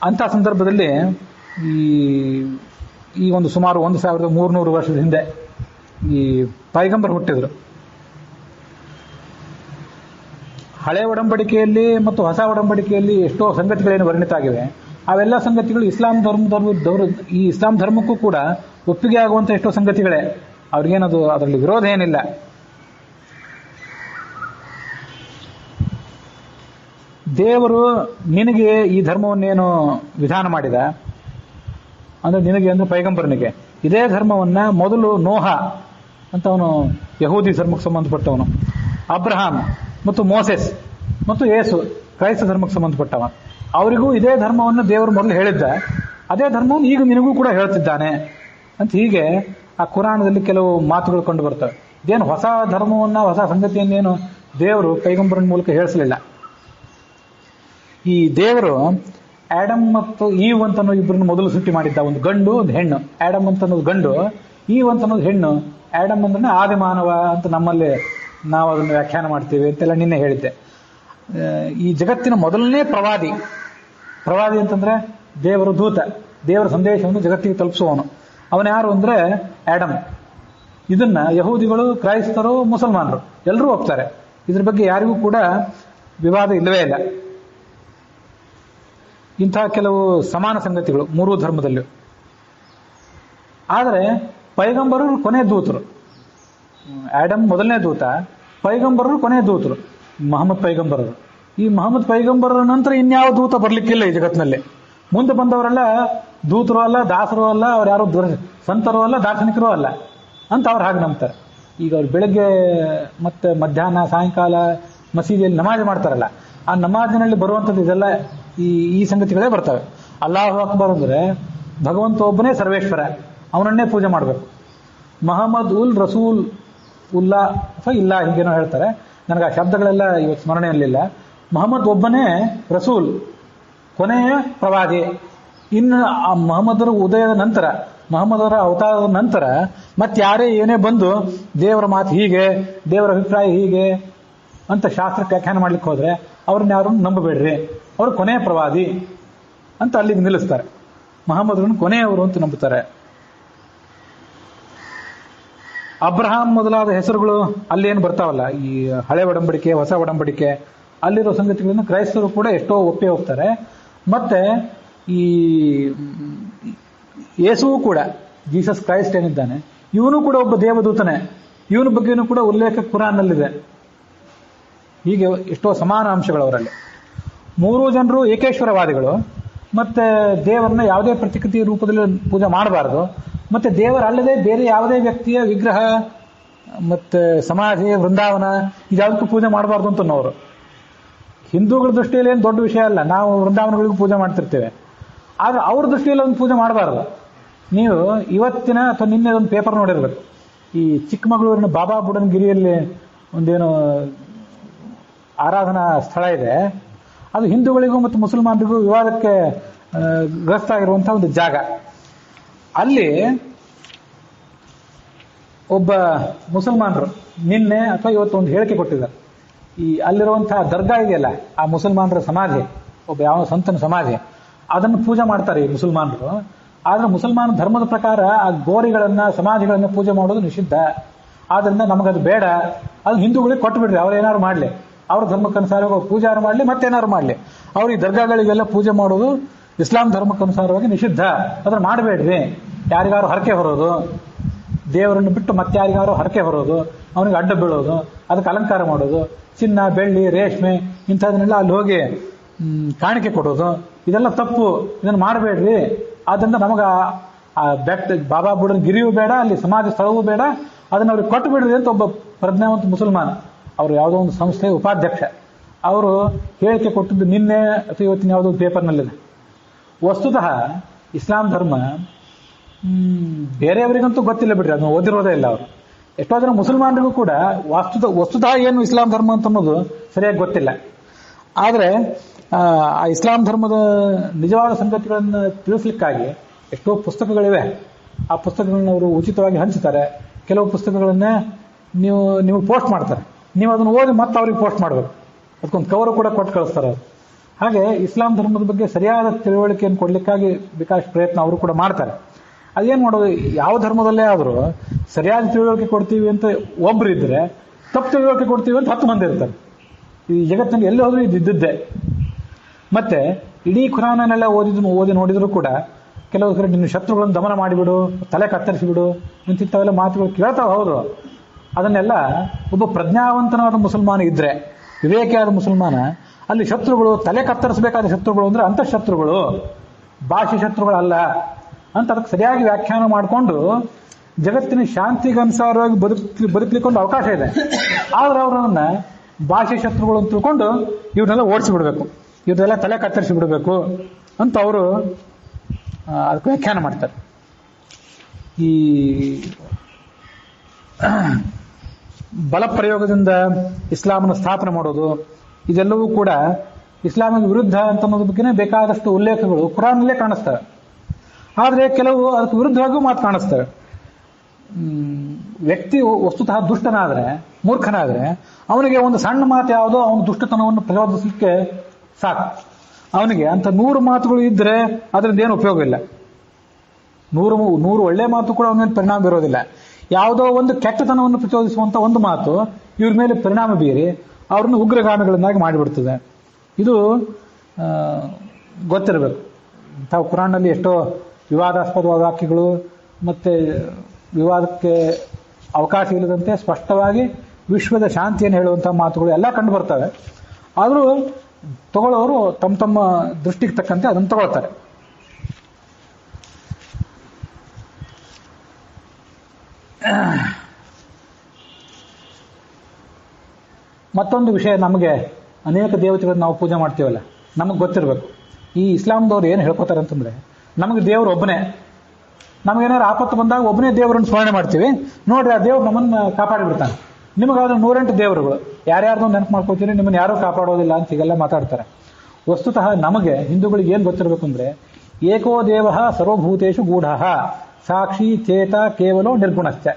ಅಂಥ ಸಂದರ್ಭದಲ್ಲಿ ಈ ಈ ಒಂದು ಸುಮಾರು 1300 ವರ್ಷದ ಹಿಂದೆ ಈ ಪೈಗಂಬರ್ ಹುಟ್ಟಿದ್ರು. ಹಳೆ ಒಡಂಬಡಿಕೆಯಲ್ಲಿ ಮತ್ತು ಹೊಸ ಒಡಂಬಡಿಕೆಯಲ್ಲಿ ಎಷ್ಟೋ ಸಂಗತಿಗಳೇನು ವರ್ಣಿತ ಆಗಿವೆ. ಅವೆಲ್ಲ ಸಂಗತಿಗಳು ಈ ಇಸ್ಲಾಂ ಧರ್ಮಕ್ಕೂ ಕೂಡ ಒಪ್ಪಿಗೆ ಆಗುವಂಥ ಎಷ್ಟೋ ಸಂಗತಿಗಳೇ. ಅವ್ರಿಗೇನದು ಅದರಲ್ಲಿ ವಿರೋಧ ಏನಿಲ್ಲ. ದೇವರು ನಿನಗೆ ಈ ಧರ್ಮವನ್ನೇನು ವಿಧಾನ ಮಾಡಿದ ಅಂದ್ರೆ ನಿನಗೆ ಅಂದ್ರೆ ಪೈಗಂಬರನಿಗೆ ಇದೇ ಧರ್ಮವನ್ನ ಮೊದಲು ನೋಹ ಅಂತ ಅವನು ಯಹೂದಿ ಧರ್ಮಕ್ಕೆ ಸಂಬಂಧಪಟ್ಟವನು, ಅಬ್ರಹಾಂ ಮತ್ತು ಮೋಸೆಸ್ ಮತ್ತು ಯೇಸು ಕ್ರೈಸ್ತ ಧರ್ಮಕ್ಕೆ ಸಂಬಂಧಪಟ್ಟವ, ಅವರಿಗೂ ಇದೇ ಧರ್ಮವನ್ನು ದೇವರು ಮೊದಲು ಹೇಳಿದ್ದ. ಅದೇ ಧರ್ಮವನ್ನು ಈಗ ನಿನಗೂ ಕೂಡ ಹೇಳ್ತಿದ್ದಾನೆ ಅಂತ ಹೀಗೆ ಆ ಕುರಾನದಲ್ಲಿ ಕೆಲವು ಮಾತುಗಳು ಕಂಡು ಬರ್ತವೆ. ಇದೇನು ಹೊಸ ಧರ್ಮವನ್ನ ಹೊಸ ಸಂಗತಿಯನ್ನೇನು ದೇವರು ಪೈಗಂಬರನ ಮೂಲಕ ಹೇಳಿಸಲಿಲ್ಲ. ಈ ದೇವರು ಆಡಮ್ ಮತ್ತು ಈವ್ ಅಂತ ಇಬ್ಬರನ್ನು ಮೊದಲು ಸೃಷ್ಟಿ ಮಾಡಿದ್ದ, ಒಂದು ಗಂಡು ಒಂದು ಹೆಣ್ಣು. ಆಡಮ್ ಅಂತ ಅನ್ನೋದು ಗಂಡು, ಈವ್ ಅಂತ ಅನ್ನೋದು ಹೆಣ್ಣು. ಆಡಮ್ ಅಂದ್ರೆ ಆದಿಮಾನವ ಅಂತ ನಮ್ಮಲ್ಲಿ ನಾವು ಅದನ್ನು ವ್ಯಾಖ್ಯಾನ ಮಾಡ್ತೀವಿ ಅಂತೆಲ್ಲ ನಿನ್ನೆ ಹೇಳಿದ್ದೆ. ಈ ಜಗತ್ತಿನ ಮೊದಲನೇ ಪ್ರವಾದಿ ಅಂತಂದ್ರೆ ದೇವರ ದೂತ, ದೇವರ ಸಂದೇಶವನ್ನು ಜಗತ್ತಿಗೆ ತಲುಪಿಸುವವನು. ಅವನು ಯಾರು ಅಂದ್ರೆ ಆಡಮ್. ಇದನ್ನ ಯಹೂದಿಗಳು, ಕ್ರೈಸ್ತರು, ಮುಸಲ್ಮಾನರು ಎಲ್ಲರೂ ಒಪ್ತಾರೆ. ಇದ್ರ ಬಗ್ಗೆ ಯಾರಿಗೂ ಕೂಡ ವಿವಾದ ಇಲ್ಲವೇ ಇಲ್ಲ. ಇಂತಹ ಕೆಲವು ಸಮಾನ ಸಂಗತಿಗಳು ಮೂರೂ ಧರ್ಮದಲ್ಲೂ. ಆದರೆ ಪೈಗಂಬರರು ಕೊನೆ ದೂತರು. ಆಡಮ್ ಮೊದಲನೇ ದೂತ, ಪೈಗಂಬರರು ಕೊನೆ ದೂತರು ಮಹಮ್ಮದ್ ಪೈಗಂಬರರು. ಈ ಮಹಮ್ಮದ್ ಪೈಗಂಬರರ ನಂತರ ಇನ್ಯಾವ ದೂತ ಬರ್ಲಿಕ್ಕಿಲ್ಲ ಈ ಜಗತ್ತಿನಲ್ಲಿ. ಮುಂದೆ ಬಂದವರೆಲ್ಲ ದೂತರು ಅಲ್ಲ, ದಾಸರು ಅಲ್ಲ, ಅವ್ರು ಯಾರು ಸಂತರು ಅಲ್ಲ, ದಾರ್ಶನಿಕರು ಅಲ್ಲ ಅಂತ ಅವ್ರು ಹಾಗೆ ನಂಬ್ತಾರೆ. ಈಗ ಅವ್ರು ಬೆಳಗ್ಗೆ ಮತ್ತೆ ಮಧ್ಯಾಹ್ನ ಸಾಯಂಕಾಲ ಮಸೀದಿಯಲ್ಲಿ ನಮಾಜ್ ಮಾಡ್ತಾರಲ್ಲ, ಆ ನಮಾಜಿನಲ್ಲಿ ಬರುವಂಥದ್ದು ಇದೆಲ್ಲ ಈ ಸಂಗತಿಗಳೇ ಬರ್ತವೆ. ಅಲ್ಲಾಹು ಅಕ್ಬರ್ ಅಂದ್ರೆ ಭಗವಂತ ಒಬ್ಬನೇ ಸರ್ವೇಶ್ವರ, ಅವನನ್ನೇ ಪೂಜೆ ಮಾಡಬೇಕು. ಮಹಮ್ಮದ್ ಉಲ್ ರಸೂಲ್ ಉಲ್ಲಾ ಅಥವಾ ಇಲ್ಲ ಹೀಗೇನೋ ಹೇಳ್ತಾರೆ, ನನಗೆ ಆ ಶಬ್ದಗಳೆಲ್ಲ ಇವತ್ತು ಸ್ಮರಣೆಯಲ್ಲಿಲ್ಲ. ಮಹಮ್ಮದ್ ಒಬ್ಬನೇ ರಸೂಲ್, ಕೊನೆಯ ಪ್ರವಾದಿ. ಇನ್ನು ಆ ಮಹಮ್ಮದರ ಉದಯದ ನಂತರ, ಮಹಮ್ಮದರ ಅವತಾರದ ನಂತರ ಮತ್ತೆ ಯಾರೇ ಏನೇ ಬಂದು ದೇವರ ಮಾತು ಹೀಗೆ, ದೇವರ ಅಭಿಪ್ರಾಯ ಹೀಗೆ ಅಂತ ಶಾಸ್ತ್ರಕ್ಕೆ ವ್ಯಾಖ್ಯಾನ ಮಾಡ್ಲಿಕ್ಕೆ ಹೋದ್ರೆ ಅವ್ರನ್ನ ಯಾರು ನಂಬಬೇಡ್ರಿ, ಅವರು ಕೊನೆಯ ಪ್ರವಾದಿ ಅಂತ ಅಲ್ಲಿಗೆ ನಿಲ್ಲಿಸ್ತಾರೆ. ಮಹಮ್ಮದ್ರನ್ನು ಕೊನೆಯವರು ಅಂತ ನಂಬುತ್ತಾರೆ. ಅಬ್ರಹಾಂ ಮೊದಲಾದ ಹೆಸರುಗಳು ಅಲ್ಲೇನು ಬರ್ತಾವಲ್ಲ, ಈ ಹಳೆ ಒಡಂಬಡಿಕೆ ಹೊಸ ಒಡಂಬಡಿಕೆ ಅಲ್ಲಿರೋ ಸಂಗತಿಗಳನ್ನು ಕ್ರೈಸ್ತರು ಕೂಡ ಎಷ್ಟೋ ಒಪ್ಪೇ ಹೋಗ್ತಾರೆ. ಮತ್ತೆ ಈ ಯೇಸುವು ಕೂಡ, ಜೀಸಸ್ ಕ್ರೈಸ್ಟ್ ಏನಿದ್ದಾನೆ, ಇವನು ಕೂಡ ಒಬ್ಬ ದೇವದೂತನೇ. ಇವನ ಬಗ್ಗೆನೂ ಕೂಡ ಉಲ್ಲೇಖ ಕುರಾನ್ನಲ್ಲಿದೆ. ಹೀಗೆ ಎಷ್ಟೋ ಸಮಾನ ಅಂಶಗಳು ಅವರಲ್ಲಿ. ಮೂರೂ ಜನರು ಏಕೇಶ್ವರವಾದಿಗಳು. ಮತ್ತೆ ದೇವರನ್ನ ಯಾವುದೇ ಪ್ರತಿಕೃತಿ ರೂಪದಲ್ಲಿ ಪೂಜೆ ಮಾಡಬಾರದು. ಮತ್ತೆ ದೇವರಲ್ಲದೆ ಬೇರೆ ಯಾವುದೇ ವ್ಯಕ್ತಿಯ ವಿಗ್ರಹ ಮತ್ತೆ ಸಮಾಧಿ, ವೃಂದಾವನ ಇದ್ಯಾವುದಕ್ಕೂ ಪೂಜೆ ಮಾಡಬಾರ್ದು ಅಂತ ಅನ್ನೋರು. ಹಿಂದೂಗಳ ದೃಷ್ಟಿಯಲ್ಲಿ ಏನು ದೊಡ್ಡ ವಿಷಯ ಅಲ್ಲ, ನಾವು ವೃಂದಾವನಗಳಿಗೂ ಪೂಜೆ ಮಾಡ್ತಿರ್ತೇವೆ. ಆದ್ರೆ ಅವ್ರ ದೃಷ್ಟಿಯಲ್ಲಿ ಒಂದು ಪೂಜೆ ಮಾಡಬಾರದು. ನೀವು ಇವತ್ತಿನ ಅಥವಾ ನಿನ್ನೆ ಒಂದು ಪೇಪರ್ ನೋಡಿರ್ಬೇಕು, ಈ ಚಿಕ್ಕಮಗಳೂರಿನ ಬಾಬಾ ಬುಡನ್ಗಿರಿಯಲ್ಲಿ ಒಂದೇನು ಆರಾಧನಾ ಸ್ಥಳ ಇದೆ. ಅದು ಹಿಂದೂಗಳಿಗೂ ಮತ್ತು ಮುಸಲ್ಮಾನರಿಗೂ ವಿವಾದಕ್ಕೆ ಗ್ರಸ್ತ ಆಗಿರುವಂತಹ ಒಂದು ಜಾಗ. ಅಲ್ಲಿ ಒಬ್ಬ ಮುಸಲ್ಮಾನರು ನಿನ್ನೆ ಅಥವಾ ಇವತ್ತು ಒಂದು ಹೇಳಿಕೆ ಕೊಟ್ಟಿದ್ದಾರೆ. ಈ ಅಲ್ಲಿರುವಂತಹ ದರ್ಗಾ ಇದೆಯಲ್ಲ, ಆ ಮುಸಲ್ಮಾನರ ಸಮಾಧಿ, ಒಬ್ಬ ಯಾವ ಸಂತನ ಸಮಾಧಿ, ಅದನ್ನು ಪೂಜೆ ಮಾಡ್ತಾರೆ ಈ ಮುಸಲ್ಮಾನರು. ಆದ್ರೆ ಮುಸಲ್ಮಾನ ಧರ್ಮದ ಪ್ರಕಾರ ಆ ಗೋರಿಗಳನ್ನ, ಸಮಾಧಿಗಳನ್ನ ಪೂಜೆ ಮಾಡೋದು ನಿಷಿದ್ಧ. ಆದ್ರಿಂದ ನಮಗದು ಬೇಡ, ಅದು ಹಿಂದೂಗಳಿಗೆ ಕೊಟ್ಟು ಬಿಡ್ರಿ, ಅವ್ರೇನಾದ್ರು ಮಾಡ್ಲಿ, ಅವ್ರ ಧರ್ಮಕ್ಕನುಸಾರವಾಗಿ ಪೂಜಾರ ಮಾಡಲಿ, ಮತ್ತೇನಾದ್ರು ಮಾಡಲಿ. ಅವ್ರು ಈ ದರ್ಗಾಗಳಿಗೆಲ್ಲ ಪೂಜೆ ಮಾಡೋದು ಇಸ್ಲಾಂ ಧರ್ಮಕ್ಕನುಸಾರವಾಗಿ ನಿಷಿದ್ಧ. ಅದನ್ನ ಮಾಡಬೇಡ್ರಿ. ಯಾರಿಗಾರು ಹರಕೆ ಹೊರೋದು, ದೇವರನ್ನು ಬಿಟ್ಟು ಮತ್ತೆ ಯಾರಿಗಾರು ಹರಕೆ ಹೊರೋದು, ಅವನಿಗೆ ಅಡ್ಡ ಬೀಳೋದು, ಅದಕ್ಕೆ ಅಲಂಕಾರ ಮಾಡೋದು, ಚಿನ್ನ, ಬೆಳ್ಳಿ, ರೇಷ್ಮೆ ಇಂಥದನ್ನೆಲ್ಲ ಅಲ್ಲಿ ಹೋಗಿ ಕಾಣಿಕೆ ಕೊಡೋದು, ಇದೆಲ್ಲ ತಪ್ಪು. ಇದನ್ನು ಮಾಡಬೇಡ್ರಿ. ಆದ್ರಿಂದ ನಮಗ ಆ ಬೆಟ್ಟ ಬಾಬಾ ಬುಡನ್ ಗಿರಿಯೂ ಬೇಡ, ಅಲ್ಲಿ ಸಮಾಧಿ ಸ್ಥಳವೂ ಬೇಡ, ಅದನ್ನ ಅವ್ರಿಗೆ ಕೊಟ್ಟು ಬಿಡ್ರಿ ಅಂತ ಒಬ್ಬ ಪ್ರಜ್ಞಾವಂತ ಮುಸಲ್ಮಾನ, ಅವರು ಯಾವುದೋ ಒಂದು ಸಂಸ್ಥೆಯ ಉಪಾಧ್ಯಕ್ಷ, ಅವರು ಹೇಳಿಕೆ ಕೊಟ್ಟಿದ್ದು ನಿನ್ನೆ ಅಥವಾ ಇವತ್ತಿನ ಯಾವುದೋ ಪೇಪರ್ನಲ್ಲಿದೆ. ವಸ್ತುತಃ ಇಸ್ಲಾಂ ಧರ್ಮ ಬೇರೆಯವರಿಗಂತೂ ಗೊತ್ತಿಲ್ಲ ಬಿಡ್ರಿ, ಅದನ್ನು ಓದಿರೋದೇ ಇಲ್ಲ ಅವರು. ಎಷ್ಟೋ ಜನ ಮುಸಲ್ಮಾನರಿಗೂ ಕೂಡ ವಸ್ತುತಃ ಏನು ಇಸ್ಲಾಂ ಧರ್ಮ ಅಂತ ಅನ್ನೋದು ಸರಿಯಾಗಿ ಗೊತ್ತಿಲ್ಲ. ಆದರೆ ಆ ಇಸ್ಲಾಂ ಧರ್ಮದ ನಿಜವಾದ ಸಂಗತಿಗಳನ್ನು ತಿಳಿಸ್ಲಿಕ್ಕಾಗಿ ಎಷ್ಟೋ ಪುಸ್ತಕಗಳಿವೆ. ಆ ಪುಸ್ತಕಗಳನ್ನ ಅವರು ಉಚಿತವಾಗಿ ಹಂಚುತ್ತಾರೆ. ಕೆಲವು ಪುಸ್ತಕಗಳನ್ನ ನೀವು ಪೋಸ್ಟ್ ಮಾಡ್ತಾರೆ, ನೀವು ಅದನ್ನು ಓದಿ ಮತ್ತೆ ಅವ್ರಿಗೆ ಪೋಸ್ಟ್ ಮಾಡಬೇಕು. ಅದಕ್ಕೊಂದು ಕವರು ಕೂಡ ಕೊಟ್ಟು ಕಳಿಸ್ತಾರೆ. ಹಾಗೆ ಇಸ್ಲಾಂ ಧರ್ಮದ ಬಗ್ಗೆ ಸರಿಯಾದ ತಿಳುವಳಿಕೆಯನ್ನು ಕೊಡ್ಲಿಕ್ಕಾಗಿ ಬೇಕಾದಷ್ಟು ಪ್ರಯತ್ನ ಅವರು ಕೂಡ ಮಾಡ್ತಾರೆ. ಅದೇನ್ ಮಾಡೋದು, ಯಾವ ಧರ್ಮದಲ್ಲೇ ಆದರೂ ಸರಿಯಾದ ತಿಳುವಳಿಕೆ ಕೊಡ್ತೀವಿ ಅಂತ ಒಬ್ರು ಇದ್ರೆ, ತಪ್ಪು ತಿಳುವಳಿಕೆ ಕೊಡ್ತೀವಿ ಅಂತ 10 ಮಂದಿ ಇರ್ತಾರೆ. ಈ ಜಗತ್ತಿನಲ್ಲಿ ಎಲ್ಲಿ ಹೋದ್ರೂ ಇದ್ದಿದ್ದೆ. ಮತ್ತೆ ಇಡೀ ಖುರಾನನ್ನೆಲ್ಲ ಓದಿ ನೋಡಿದ್ರು ಕೂಡ ಕೆಲವು ಕಡೆ ನಿನ್ನ ಶತ್ರುಗಳನ್ನು ದಮನ ಮಾಡಿಬಿಡು, ತಲೆ ಕತ್ತರಿಸಿಬಿಡು, ಇಂಥವೆಲ್ಲ ಮಾತುಗಳು ಕೇಳ್ತಾವ. ಹೌದು, ಅದನ್ನೆಲ್ಲ ಒಬ್ಬ ಪ್ರಜ್ಞಾವಂತನಾದ ಮುಸಲ್ಮಾನ ಇದ್ರೆ, ವಿವೇಕಿಯಾದ ಮುಸಲ್ಮಾನ, ಅಲ್ಲಿ ಶತ್ರುಗಳು ತಲೆ ಕತ್ತರಿಸಬೇಕಾದ ಶತ್ರುಗಳು ಅಂದ್ರೆ ಅಂತಃಶತ್ರುಗಳು, ಭಾಷೆ ಶತ್ರುಗಳಲ್ಲ ಅಂತ ಅದಕ್ಕೆ ಸರಿಯಾಗಿ ವ್ಯಾಖ್ಯಾನ ಮಾಡಿಕೊಂಡು ಜಗತ್ತಿನ ಶಾಂತಿಗೆ ಅನುಸಾರವಾಗಿ ಬದುಕಲಿಕ್ಕೊಂದು ಅವಕಾಶ ಇದೆ. ಆದ್ರೆ ಅವರನ್ನ ಭಾಷೆ ಶತ್ರುಗಳು ಅಂತ ತಿಳ್ಕೊಂಡು ಇವ್ರನ್ನೆಲ್ಲ ಓಡಿಸಿ ಬಿಡಬೇಕು, ಇವ್ರನ್ನೆಲ್ಲ ತಲೆ ಕತ್ತರಿಸಿ ಬಿಡಬೇಕು ಅಂತ ಅವರು ಅದಕ್ಕೆ ವ್ಯಾಖ್ಯಾನ ಮಾಡ್ತಾರೆ. ಈ ಬಲ ಪ್ರಯೋಗದಿಂದ ಇಸ್ಲಾಮನ ಸ್ಥಾಪನೆ ಮಾಡೋದು ಇದೆಲ್ಲವೂ ಕೂಡ ಇಸ್ಲಾಮಿಗೆ ವಿರುದ್ಧ ಅಂತ ಅನ್ನೋದ್ರ ಬಗ್ಗೆ ಬೇಕಾದಷ್ಟು ಉಲ್ಲೇಖಗಳು ಕುರಾನ್ನಲ್ಲೇ ಕಾಣಿಸ್ತವೆ. ಆದರೆ ಕೆಲವು ಅದಕ್ಕೆ ವಿರುದ್ಧವಾಗಿಯೂ ಮಾತು ಕಾಣಿಸ್ತವೆ. ವ್ಯಕ್ತಿ ವಸ್ತುತಃ ದುಷ್ಟನಾದ್ರೆ, ಮೂರ್ಖನಾದ್ರೆ, ಅವನಿಗೆ ಒಂದು ಸಣ್ಣ ಮಾತು ಯಾವುದೋ ಅವನ ದುಷ್ಟತನವನ್ನು ಪ್ರಚೋದಿಸಲಿಕ್ಕೆ ಸಾಕು. ಅವನಿಗೆ ಅಂತ 100 ಮಾತುಗಳು ಇದ್ರೆ ಅದರಿಂದ ಏನು ಉಪಯೋಗ ಇಲ್ಲ. 100 ಒಳ್ಳೆ ಮಾತು ಕೂಡ ಅವನ ಮೇಲೆ ಪರಿಣಾಮ ಬೀರೋದಿಲ್ಲ. ಯಾವುದೋ ಒಂದು ಕೆಟ್ಟತನವನ್ನು ಪ್ರಚೋದಿಸುವಂತ ಒಂದು ಮಾತು ಇವ್ರ ಮೇಲೆ ಪರಿಣಾಮ ಬೀರಿ ಅವ್ರನ್ನ ಉಗ್ರಗಾಮಿಗಳನ್ನಾಗಿ ಮಾಡಿಬಿಡ್ತದೆ. ಇದು ಗೊತ್ತಿರಬೇಕು. ತಾವು ಕುರಾನ್ನಲ್ಲಿ ಎಷ್ಟೋ ವಿವಾದಾಸ್ಪದ ವಾಕ್ಯಗಳು ಮತ್ತೆ ವಿವಾದಕ್ಕೆ ಅವಕಾಶ ಇಲ್ಲದಂತೆ ಸ್ಪಷ್ಟವಾಗಿ ವಿಶ್ವದ ಶಾಂತಿಯನ್ನು ಹೇಳುವಂತಹ ಮಾತುಗಳು ಎಲ್ಲ ಕಂಡು ಬರ್ತವೆ. ಆದರೂ ತಗೊಳ್ಳೋರು ತಮ್ಮ ದೃಷ್ಟಿಗೆ ತಕ್ಕಂತೆ ಅದನ್ನು ತಗೊಳ್ತಾರೆ. ಮತ್ತೊಂದು ವಿಷಯ, ನಮಗೆ ಅನೇಕ ದೇವತೆಗಳನ್ನು ನಾವು ಪೂಜೆ ಮಾಡ್ತೀವಲ್ಲ, ನಮಗೆ ಗೊತ್ತಿರಬೇಕು. ಈ ಇಸ್ಲಾಂದವ್ರು ಏನು ಹೇಳ್ಕೊತಾರೆ ಅಂತಂದ್ರೆ, ನಮಗೆ ದೇವರು ಒಬ್ಬನೇ. ನಮಗೇನಾದ್ರು ಆಪತ್ತು ಬಂದಾಗ ಒಬ್ಬನೇ ದೇವರನ್ನು ಸ್ಮರಣೆ ಮಾಡ್ತೀವಿ. ನೋಡ್ರಿ, ಆ ದೇವ್ರು ನಮ್ಮನ್ನು ಕಾಪಾಡಿಬಿಡ್ತಾನೆ. ನಿಮಗಾದ್ರೆ 108 ದೇವರುಗಳು, ಯಾರ್ಯಾರ್ದೋ ನೆನಪು ಮಾಡ್ಕೋತೀರಿ, ನಿಮ್ಮನ್ನು ಯಾರೂ ಕಾಪಾಡೋದಿಲ್ಲ ಅಂತ ಹೀಗೆಲ್ಲ ಮಾತಾಡ್ತಾರೆ. ವಸ್ತುತಃ ನಮಗೆ ಹಿಂದೂಗಳಿಗೆ ಏನು ಗೊತ್ತಿರಬೇಕು ಅಂದ್ರೆ, ಏಕೋ ದೇವ ಸರ್ವಭೂತೇಶು ಗೂಢ ಸಾಕ್ಷಿ ಚೇತ ಕೇವಲೋ ನಿರ್ಗುಣಶ್ಚ.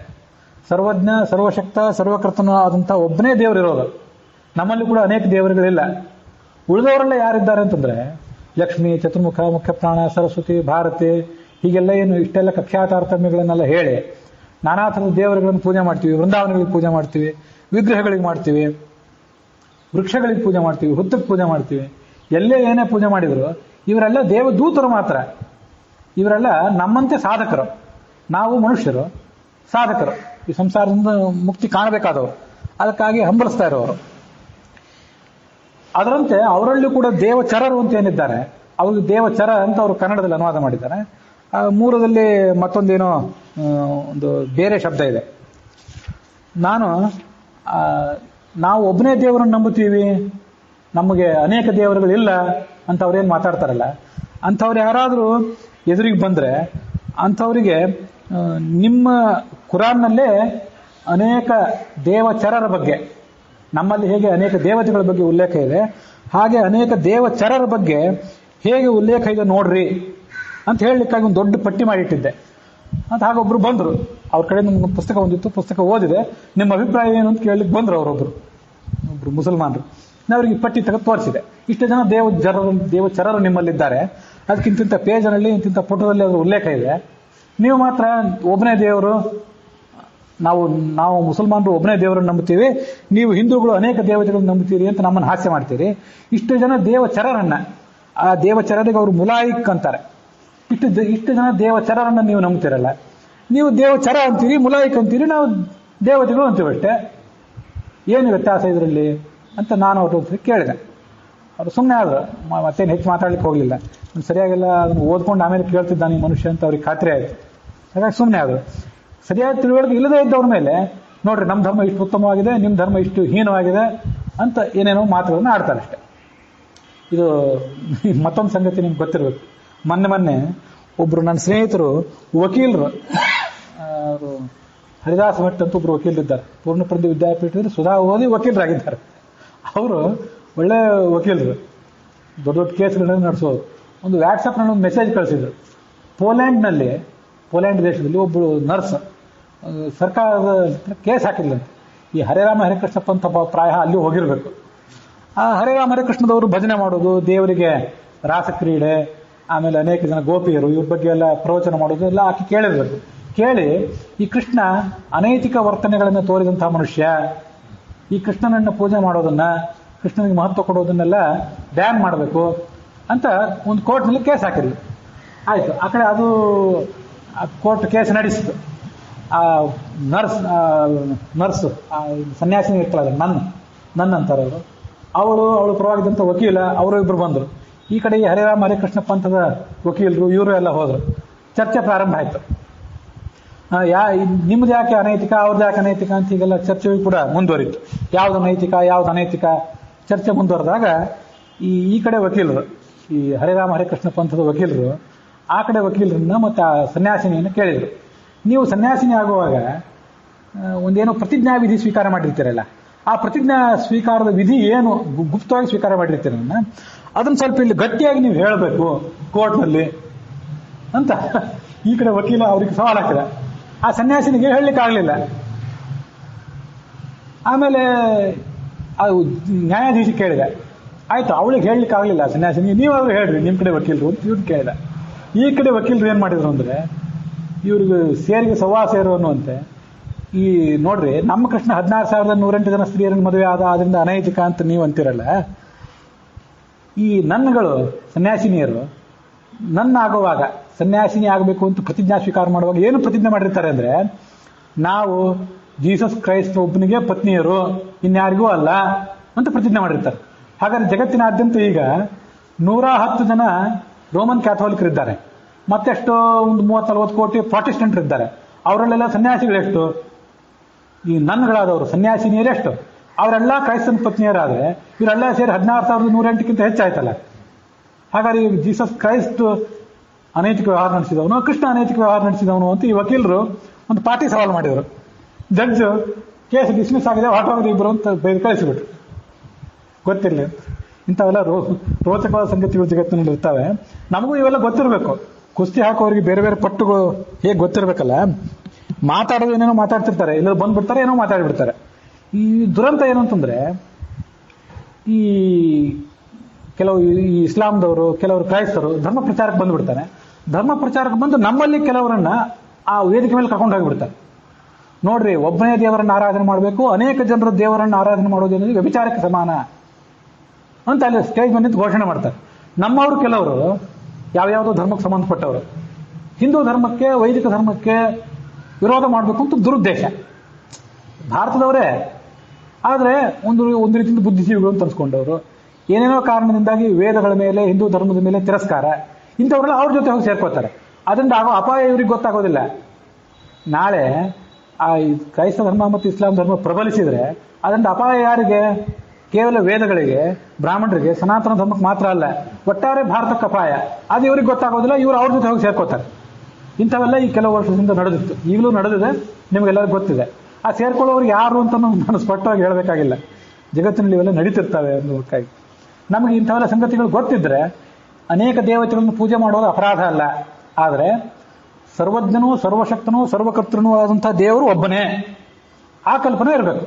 ಸರ್ವಜ್ಞ, ಸರ್ವಶಕ್ತ, ಸರ್ವಕರ್ತನ ಆದಂತಹ ಒಬ್ಬನೇ ದೇವರಿರೋದು. ನಮ್ಮಲ್ಲಿ ಕೂಡ ಅನೇಕ ದೇವರುಗಳಿಲ್ಲ. ಉಳಿದವರೆಲ್ಲ ಯಾರಿದ್ದಾರೆ ಅಂತಂದ್ರೆ, ಲಕ್ಷ್ಮಿ, ಚತುರ್ಮುಖ, ಮುಖ್ಯಪ್ರಾಣ, ಸರಸ್ವತಿ, ಭಾರತಿ, ಹೀಗೆಲ್ಲ ಏನು ಇಷ್ಟೆಲ್ಲ ಕಕ್ಷಾತಾರತಮ್ಯಗಳನ್ನೆಲ್ಲ ಹೇಳಿ ನಾನಾ ಥರದ ದೇವರುಗಳನ್ನು ಪೂಜೆ ಮಾಡ್ತೀವಿ. ವೃಂದಾವನಗಳಿಗೆ ಪೂಜೆ ಮಾಡ್ತೀವಿ, ವಿಗ್ರಹಗಳಿಗೆ ಮಾಡ್ತೀವಿ, ವೃಕ್ಷಗಳಿಗೆ ಪೂಜೆ ಮಾಡ್ತೀವಿ, ಹುತ್ತಕ್ಕೆ ಪೂಜೆ ಮಾಡ್ತೀವಿ. ಎಲ್ಲೇ ಏನೇ ಪೂಜೆ ಮಾಡಿದ್ರು ಇವರೆಲ್ಲ ದೇವದೂತರು ಮಾತ್ರ. ಇವರೆಲ್ಲ ನಮ್ಮಂತೆ ಸಾಧಕರು. ನಾವು ಮನುಷ್ಯರು, ಸಾಧಕರು, ಈ ಸಂಸಾರದಿಂದ ಮುಕ್ತಿ ಕಾಣಬೇಕಾದವರು, ಅದಕ್ಕಾಗಿ ಹಂಬಲಿಸ್ತಾ ಇರೋರು. ಅದರಂತೆ ಅವರಲ್ಲೂ ಕೂಡ ದೇವಚರರು ಅಂತ ಏನಿದ್ದಾರೆ, ಅವ್ರಿಗೆ ದೇವಚರ ಅಂತ ಅವರು ಕನ್ನಡದಲ್ಲಿ ಅನುವಾದ ಮಾಡಿದ್ದಾರೆ. ಮೂಲದಲ್ಲಿ ಮತ್ತೊಂದೇನೋ ಒಂದು ಬೇರೆ ಶಬ್ದ ಇದೆ. ನಾವು ಒಬ್ಬನೇ ದೇವರನ್ನು ನಂಬುತ್ತೀವಿ, ನಮಗೆ ಅನೇಕ ದೇವರುಗಳಿಲ್ಲ ಅಂತ ಅವ್ರೇನು ಮಾತಾಡ್ತಾರಲ್ಲ, ಅಂಥವ್ರು ಯಾರಾದರೂ ಎದುರಿಗೆ ಬಂದರೆ ಅಂಥವರಿಗೆ ನಿಮ್ಮ ಕುರಾನ್ನಲ್ಲೇ ಅನೇಕ ದೇವಚರರ ಬಗ್ಗೆ, ನಮ್ಮಲ್ಲಿ ಹೇಗೆ ಅನೇಕ ದೇವತೆಗಳ ಬಗ್ಗೆ ಉಲ್ಲೇಖ ಇದೆ, ಹಾಗೆ ಅನೇಕ ದೇವಚರರ ಬಗ್ಗೆ ಹೇಗೆ ಉಲ್ಲೇಖ ಇದೆ ನೋಡ್ರಿ ಅಂತ ಹೇಳಲಿಕ್ಕಾಗಿ ಒಂದು ದೊಡ್ಡ ಪಟ್ಟಿ ಮಾಡಿಟ್ಟಿದ್ದೆ ಅಂತ. ಹಾಗೊಬ್ರು ಬಂದರು, ಅವ್ರ ಕಡೆ ನಮ್ಗೆ ಪುಸ್ತಕ ಒಂದಿತ್ತು, ಪುಸ್ತಕ ಓದಿದೆ, ನಿಮ್ಮ ಅಭಿಪ್ರಾಯ ಏನು ಅಂತ ಕೇಳಲಿಕ್ಕೆ ಬಂದರು ಒಬ್ರು ಮುಸಲ್ಮಾನರು. ಅವ್ರಿಗೆ ಪಟ್ಟಿ ತೆಗೆದು ತೋರಿಸಿದೆ, ಇಷ್ಟು ಜನ ದೇವಚರರು ನಿಮ್ಮಲ್ಲಿದ್ದಾರೆ, ಅದಕ್ಕಿಂತ ಪೇಜನಲ್ಲಿ ಇಂತಿಂಥ ಪುಟದಲ್ಲಿ ಅದರ ಉಲ್ಲೇಖ ಇದೆ. ನೀವು ಮಾತ್ರ ಒಬ್ಬನೇ ದೇವರು, ನಾವು ಮುಸಲ್ಮಾನರು ಒಬ್ಬನೇ ದೇವರನ್ನು ನಂಬುತ್ತೀವಿ, ನೀವು ಹಿಂದೂಗಳು ಅನೇಕ ದೇವತೆಗಳನ್ನು ನಂಬುತ್ತೀರಿ ಅಂತ ನಮ್ಮನ್ನು ಹಾಸ್ಯ ಮಾಡ್ತೀರಿ. ಇಷ್ಟು ಜನ ದೇವಚರರನ್ನ, ಆ ದೇವಚರರಿಗೆ ಅವರು ಮುಲಾಯಿಕ್ ಅಂತಾರೆ. ಇಷ್ಟು ಜನ ದೇವಚರರನ್ನ ನೀವು ನಂಬ್ತೀರಲ್ಲ, ನೀವು ದೇವಚರ ಅಂತೀರಿ, ಮುಲಾಯಿಕ್ ಅಂತೀರಿ, ನಾವು ದೇವತೆಗಳು ಅಂತೀವಿ ಅಷ್ಟೇ, ಏನು ವ್ಯತ್ಯಾಸ ಇದರಲ್ಲಿ ಅಂತ ನಾನು ಅವ್ರ ಕೇಳಿದೆ. ಅವರು ಸುಮ್ಮನೆ ಆದ್ರು, ಮತ್ತೇನು ಹೆಚ್ಚು ಮಾತಾಡ್ಲಿಕ್ಕೆ ಹೋಗಲಿಲ್ಲ. ಸರಿಯಾಗಿಲ್ಲ, ಅದನ್ನು ಓದ್ಕೊಂಡು ಆಮೇಲೆ ಕೇಳ್ತಿದ್ದಾನೆ ಈ ಮನುಷ್ಯ ಅಂತ ಅವ್ರಿಗೆ ಖಾತ್ರಿ ಆಯಿತು. ಹಾಗಾಗಿ ಸುಮ್ಮನೆ ಆದ್ರು. ಸರಿಯಾದ ತಿಳುವಳಿಕೆ ಇಲ್ಲದೆ ಇದ್ದವ್ರ ಮೇಲೆ ನೋಡ್ರಿ ನಮ್ಮ ಧರ್ಮ ಇಷ್ಟು ಉತ್ತಮವಾಗಿದೆ, ನಿಮ್ಮ ಧರ್ಮ ಇಷ್ಟು ಹೀನವಾಗಿದೆ ಅಂತ ಏನೇನೋ ಮಾತುಗಳನ್ನು ಆಡ್ತಾರೆ ಅಷ್ಟೆ. ಇದು ಮತ್ತೊಂದು ಸಂಗತಿ ನಿಮ್ಗೆ ಗೊತ್ತಿರಬೇಕು. ಮೊನ್ನೆ ಒಬ್ರು ನನ್ನ ಸ್ನೇಹಿತರು ವಕೀಲರು, ಅವರು ಹರಿದಾಸ್ ಭಟ್ ಅಂತ ಒಬ್ರು ವಕೀಲರಿದ್ದಾರೆ, ಪೂರ್ಣಪ್ರಜ್ಞೆ ವಿದ್ಯಾಪೀಠದಲ್ಲಿ ಸುಧಾ ಓದಿ ವಕೀಲರಾಗಿದ್ದಾರೆ. ಅವರು ಒಳ್ಳೆ ವಕೀಲರು, ದೊಡ್ಡ ದೊಡ್ಡ ಕೇಸ್ಗಳನ್ನ ನಡೆಸೋರು. ಒಂದು ವಾಟ್ಸಪ್ನಲ್ಲಿ ಒಂದು ಮೆಸೇಜ್ ಕಳಿಸಿದ್ರು. ಪೋಲ್ಯಾಂಡ್ ದೇಶದಲ್ಲಿ ಒಬ್ಬಳು ನರ್ಸ್ ಸರ್ಕಾರದ ಕೇಸ್ ಹಾಕಿದ್ಲಂತೆ. ಈ ಹರೇರಾಮ ಹರೇಕೃಷ್ಣಪ್ಪ ಅಂತ ಪ್ರಾಯ ಅಲ್ಲಿ ಹೋಗಿರ್ಬೇಕು. ಆ ಹರೇ ರಾಮ ಹರೇ ಕೃಷ್ಣದವರು ಭಜನೆ ಮಾಡೋದು, ದೇವರಿಗೆ ರಾಸಕ್ರೀಡೆ, ಆಮೇಲೆ ಅನೇಕ ಜನ ಗೋಪಿಯರು ಇವ್ರ ಬಗ್ಗೆ ಎಲ್ಲ ಪ್ರವಚನ ಮಾಡೋದು ಎಲ್ಲ ಆಕೆ ಕೇಳಿರ್ಬೇಕು. ಕೇಳಿ ಈ ಕೃಷ್ಣ ಅನೈತಿಕ ವರ್ತನೆಗಳನ್ನು ತೋರಿದಂತಹ ಮನುಷ್ಯ, ಈ ಕೃಷ್ಣನನ್ನ ಪೂಜೆ ಮಾಡೋದನ್ನ, ಕೃಷ್ಣನಿಗೆ ಮಹತ್ವ ಕೊಡೋದನ್ನೆಲ್ಲ ಬ್ಯಾನ್ ಮಾಡಬೇಕು ಅಂತ ಒಂದು ಕೋರ್ಟ್ನಲ್ಲಿ ಕೇಸ್ ಹಾಕಿದ್ವಿ. ಆಯ್ತು, ಆ ಕಡೆ ಅದು ಕೋರ್ಟ್ ಕೇಸ್ ನಡೆಸಿತು. ಆ ನರ್ಸ್ ಸನ್ಯಾಸಿನಿ ಇರ್ತಾಳೆ, ನನ್ನ ಅಂತಾರೆ ಅವರು, ಅವಳು ಪರವಾಗಿದ್ದಂಥ ವಕೀಲ, ಅವರು ಇಬ್ರು ಬಂದರು. ಈ ಕಡೆ ಈ ಹರಿರಾಮ ಹರೇ ಕೃಷ್ಣ ಪಂಥದ ವಕೀಲರು ಇವರು ಎಲ್ಲ ಹೋದರು. ಚರ್ಚೆ ಪ್ರಾರಂಭ ಆಯಿತು. ನಿಮ್ದು ಯಾಕೆ ಅನೈತಿಕ, ಅವ್ರದ್ದು ಯಾಕೆ ಅನೈತಿಕ ಅಂತ ಹೀಗೆಲ್ಲ ಚರ್ಚೆಯೂ ಕೂಡ ಮುಂದುವರಿತು. ಯಾವ್ದು ನೈತಿಕ ಯಾವ್ದು ಅನೈತಿಕ ಚರ್ಚೆ ಮುಂದುವರೆದಾಗ ಈ ಕಡೆ ವಕೀಲರು, ಈ ಹರಿರಾಮ ಹರೇ ಕೃಷ್ಣ ಪಂಥದ ವಕೀಲರು ಆ ಕಡೆ ವಕೀಲರನ್ನ ಮತ್ತು ಆ ಸನ್ಯಾಸಿನಿಯನ್ನು ಕೇಳಿದರು, ನೀವು ಸನ್ಯಾಸಿನಿ ಆಗುವಾಗ ಒಂದೇನೋ ಪ್ರತಿಜ್ಞಾ ವಿಧಿ ಸ್ವೀಕಾರ ಮಾಡಿರ್ತೀರಲ್ಲ, ಆ ಪ್ರತಿಜ್ಞಾ ಸ್ವೀಕಾರದ ವಿಧಿ ಏನು ಗುಪ್ತವಾಗಿ ಸ್ವೀಕಾರ ಮಾಡಿರ್ತೀರ, ಅದನ್ನ ಸ್ವಲ್ಪ ಇಲ್ಲಿ ಗಟ್ಟಿಯಾಗಿ ನೀವು ಹೇಳಬೇಕು ಕೋರ್ಟ್ನಲ್ಲಿ ಅಂತ ಈ ಕಡೆ ವಕೀಲ ಅವ್ರಿಗೆ ಸವಾಲ್ ಹಾಕಿದ. ಆ ಸನ್ಯಾಸಿನಿಗೆ ಹೇಳಲಿಕ್ಕೆ ಆಗಲಿಲ್ಲ. ಆಮೇಲೆ ನ್ಯಾಯಾಧೀಶ ಕೇಳಿದೆ, ಆಯ್ತು ಅವಳಿಗೆ ಹೇಳಲಿಕ್ಕೆ ಆಗಲಿಲ್ಲ ಸನ್ಯಾಸಿನಿಗೆ, ನೀವು ಅವ್ರು ಹೇಳ್ರಿ ನಿಮ್ಮ ಕಡೆ ವಕೀಲರು ಅಂತ ಇವ್ರು ಕೇಳಿದ. ಈ ಕಡೆ ವಕೀಲರು ಏನು ಮಾಡಿದ್ರು ಅಂದರೆ, ಇವ್ರಿಗೆ ಸೇರಿಗೆ ಸವಾ ಸೇರು ಅನ್ನುವಂತೆ, ಈ ನೋಡ್ರಿ ನಮ್ಮ ಕೃಷ್ಣ 16,108 ಜನ ಸ್ತ್ರೀಯರನ್ನು ಮದುವೆ ಆದ, ಅದರಿಂದ ಅನೈತಿಕ ಅಂತ ನೀವು ಅಂತಿರಲ್ಲ, ಈ ನನ್ಗಳು ಸನ್ಯಾಸಿನಿಯರು ನನ್ನ ಆಗುವಾಗ ಸನ್ಯಾಸಿನಿ ಆಗಬೇಕು ಅಂತ ಪ್ರತಿಜ್ಞಾ ಸ್ವೀಕಾರ ಮಾಡುವಾಗ ಏನು ಪ್ರತಿಜ್ಞೆ ಮಾಡಿರ್ತಾರೆ ಅಂದರೆ, ನಾವು ಜೀಸಸ್ ಕ್ರೈಸ್ತ ಒಬ್ಬನಿಗೆ ಪತ್ನಿಯರು, ಇನ್ಯಾರಿಗೂ ಅಲ್ಲ ಅಂತ ಪ್ರತಿಜ್ಞೆ ಮಾಡಿರ್ತಾರೆ. ಹಾಗಾದ್ರೆ ಜಗತ್ತಿನಾದ್ಯಂತ ಈಗ 110 ಜನ ರೋಮನ್ ಕ್ಯಾಥೋಲಿಕರಿದ್ದಾರೆ, ಮತ್ತೆಷ್ಟೋ ಒಂದು 30-40 ಕೋಟಿ ಪ್ರಾಟೆಸ್ಟೆಂಟರಿದ್ದಾರೆ. ಅವರಲ್ಲೆಲ್ಲ ಸನ್ಯಾಸಿಗಳೆಷ್ಟು? ಈ ನನ್ಗಳಾದವರು ಸನ್ಯಾಸಿನಿಯರೆಷ್ಟು? ಅವರೆಲ್ಲ ಕ್ರೈಸ್ತನ ಪತ್ನಿಯರಾದ್ರೆ ಇವರೆಲ್ಲ ಸೇರಿ 16,108ಕ್ಕಿಂತ ಹೆಚ್ಚಾಯ್ತಲ್ಲ. ಹಾಗಾದ್ರೆ ಜೀಸಸ್ ಕ್ರೈಸ್ಟ್ ಅನೈತಿಕ ವ್ಯವಹಾರ ನಡೆಸಿದವನು, ಕೃಷ್ಣ ಅನೈತಿಕ ವ್ಯವಹಾರ ನಡೆಸಿದವನು ಅಂತ ಈ ವಕೀಲರು ಒಂದು ಪಾರ್ಟಿ ಸವಾಲು ಮಾಡಿದರು. ಜಡ್ಜ್ ಕೇಸ್ ಡಿಸ್ಮಿಸ್ ಆಗಿದೆ, ಹೊರಟೋಗ್ರಿ ಇಬ್ಬರು ಅಂತ ಬೈದು ಕಳಿಸಿಬಿಟ್ರು. ಗೊತ್ತಿರಲಿ, ಇಂಥವೆಲ್ಲ ರೋಚಕವಾದ ಸಂಗತಿಗಳು ಜಗತ್ತಿನಲ್ಲಿ ಇರ್ತವೆ. ನಮಗೂ ಇವೆಲ್ಲ ಗೊತ್ತಿರಬೇಕು. ಕುಸ್ತಿ ಹಾಕೋರಿಗೆ ಬೇರೆ ಬೇರೆ ಪಟ್ಟುಗಳು ಹೇಗೆ ಗೊತ್ತಿರಬೇಕಲ್ಲ. ಮಾತಾಡೋದು ಏನೇನೋ ಮಾತಾಡ್ತಿರ್ತಾರೆ, ಇಲ್ಲ ಬಂದ್ಬಿಡ್ತಾರೆ, ಏನೋ ಮಾತಾಡ್ಬಿಡ್ತಾರೆ. ಈ ದುರಂತ ಏನು ಅಂತಂದ್ರೆ, ಈ ಕೆಲವು ಈ ಇಸ್ಲಾಂದವರು, ಕೆಲವರು ಕ್ರೈಸ್ತರು ಧರ್ಮ ಪ್ರಚಾರಕ್ಕೆ ಬಂದ್ಬಿಡ್ತಾರೆ. ಧರ್ಮ ಪ್ರಚಾರಕ್ಕೆ ಬಂದು ನಮ್ಮಲ್ಲಿ ಕೆಲವರನ್ನ ಆ ವೇದಿಕೆ ಮೇಲೆ ಕರ್ಕೊಂಡು ಹೋಗಿಬಿಡ್ತಾರೆ. ನೋಡ್ರಿ, ಒಬ್ಬನೇ ದೇವರನ್ನ ಆರಾಧನೆ ಮಾಡಬೇಕು, ಅನೇಕ ಜನರ ದೇವರನ್ನ ಆರಾಧನೆ ಮಾಡೋದೇನಿದೆ ವ್ಯಭಿಚಾರಕ್ಕೆ ಸಮಾನ ಅಂತ ಅಲ್ಲಿ ಸ್ಟೇಜ್ ಮೇಲೆ ಘೋಷಣೆ ಮಾಡ್ತಾರೆ. ನಮ್ಮವರು ಕೆಲವರು ಯಾವ್ಯಾವುದೋ ಧರ್ಮಕ್ಕೆ ಸಂಬಂಧಪಟ್ಟವರು ಹಿಂದೂ ಧರ್ಮಕ್ಕೆ, ವೈದಿಕ ಧರ್ಮಕ್ಕೆ ವಿರೋಧ ಮಾಡಬೇಕು ಅಂತ ದುರುದ್ದೇಶ ಭಾರತದವರೇ. ಆದರೆ ಒಂದು ರೀತಿಯಿಂದ ಬುದ್ಧಿಜೀವಿಗಳು ಅಂತ ಅನ್ಸ್ಕೊಂಡವರು, ಏನೇನೋ ಕಾರಣದಿಂದಾಗಿ ವೇದಗಳ ಮೇಲೆ, ಹಿಂದೂ ಧರ್ಮದ ಮೇಲೆ ತಿರಸ್ಕಾರ, ಇಂಥವರೆಲ್ಲ ಅವ್ರ ಜೊತೆ ಹೋಗಿ ಸೇರ್ಕೋತಾರೆ. ಅದರಿಂದ ಆಗೋ ಅಪಾಯ ಇವ್ರಿಗೆ ಗೊತ್ತಾಗೋದಿಲ್ಲ. ನಾಳೆ ಆ ಕ್ರೈಸ್ತ ಧರ್ಮ ಮತ್ತು ಇಸ್ಲಾಂ ಧರ್ಮ ಪ್ರಬಲಿಸಿದ್ರೆ ಅದರಿಂದ ಅಪಾಯ ಯಾರಿಗೆ? ಕೇವಲ ವೇದಗಳಿಗೆ, ಬ್ರಾಹ್ಮಣರಿಗೆ, ಸನಾತನ ಧರ್ಮಕ್ಕೆ ಮಾತ್ರ ಅಲ್ಲ, ಒಟ್ಟಾರೆ ಭಾರತಕ್ಕೆ ಅಪಾಯ. ಅದು ಇವ್ರಿಗೆ ಗೊತ್ತಾಗೋದಿಲ್ಲ, ಇವ್ರು ಅವ್ರ ಜೊತೆ ಹೋಗಿ ಸೇರ್ಕೋತಾರೆ. ಇಂಥವೆಲ್ಲ ಈ ಕೆಲವು ವರ್ಷದಿಂದ ನಡೆದಿತ್ತು, ಈಗಲೂ ನಡೆದಿದೆ, ನಿಮಗೆಲ್ಲರಿಗೂ ಗೊತ್ತಿದೆ. ಆ ಸೇರ್ಕೊಳ್ಳೋರು ಯಾರು ಅಂತ ನಾನು ಸ್ಪಷ್ಟವಾಗಿ ಹೇಳಬೇಕಾಗಿಲ್ಲ. ಜಗತ್ತಿನಲ್ಲಿ ಇವೆಲ್ಲ ನಡೀತಿರ್ತವೆ ಅನ್ನೋದಕ್ಕಾಗಿ. ನಮಗೆ ಇಂಥವೆಲ್ಲ ಸಂಗತಿಗಳು ಗೊತ್ತಿದ್ರೆ ಅನೇಕ ದೇವತೆಗಳನ್ನು ಪೂಜೆ ಮಾಡೋದು ಅಪರಾಧ ಅಲ್ಲ. ಆದರೆ ಸರ್ವಜ್ಞನೂ, ಸರ್ವಶಕ್ತನೂ, ಸರ್ವಕರ್ತನೂ ಆದಂತಹ ದೇವರು ಒಬ್ಬನೇ, ಆ ಕಲ್ಪನೆ ಇರಬೇಕು.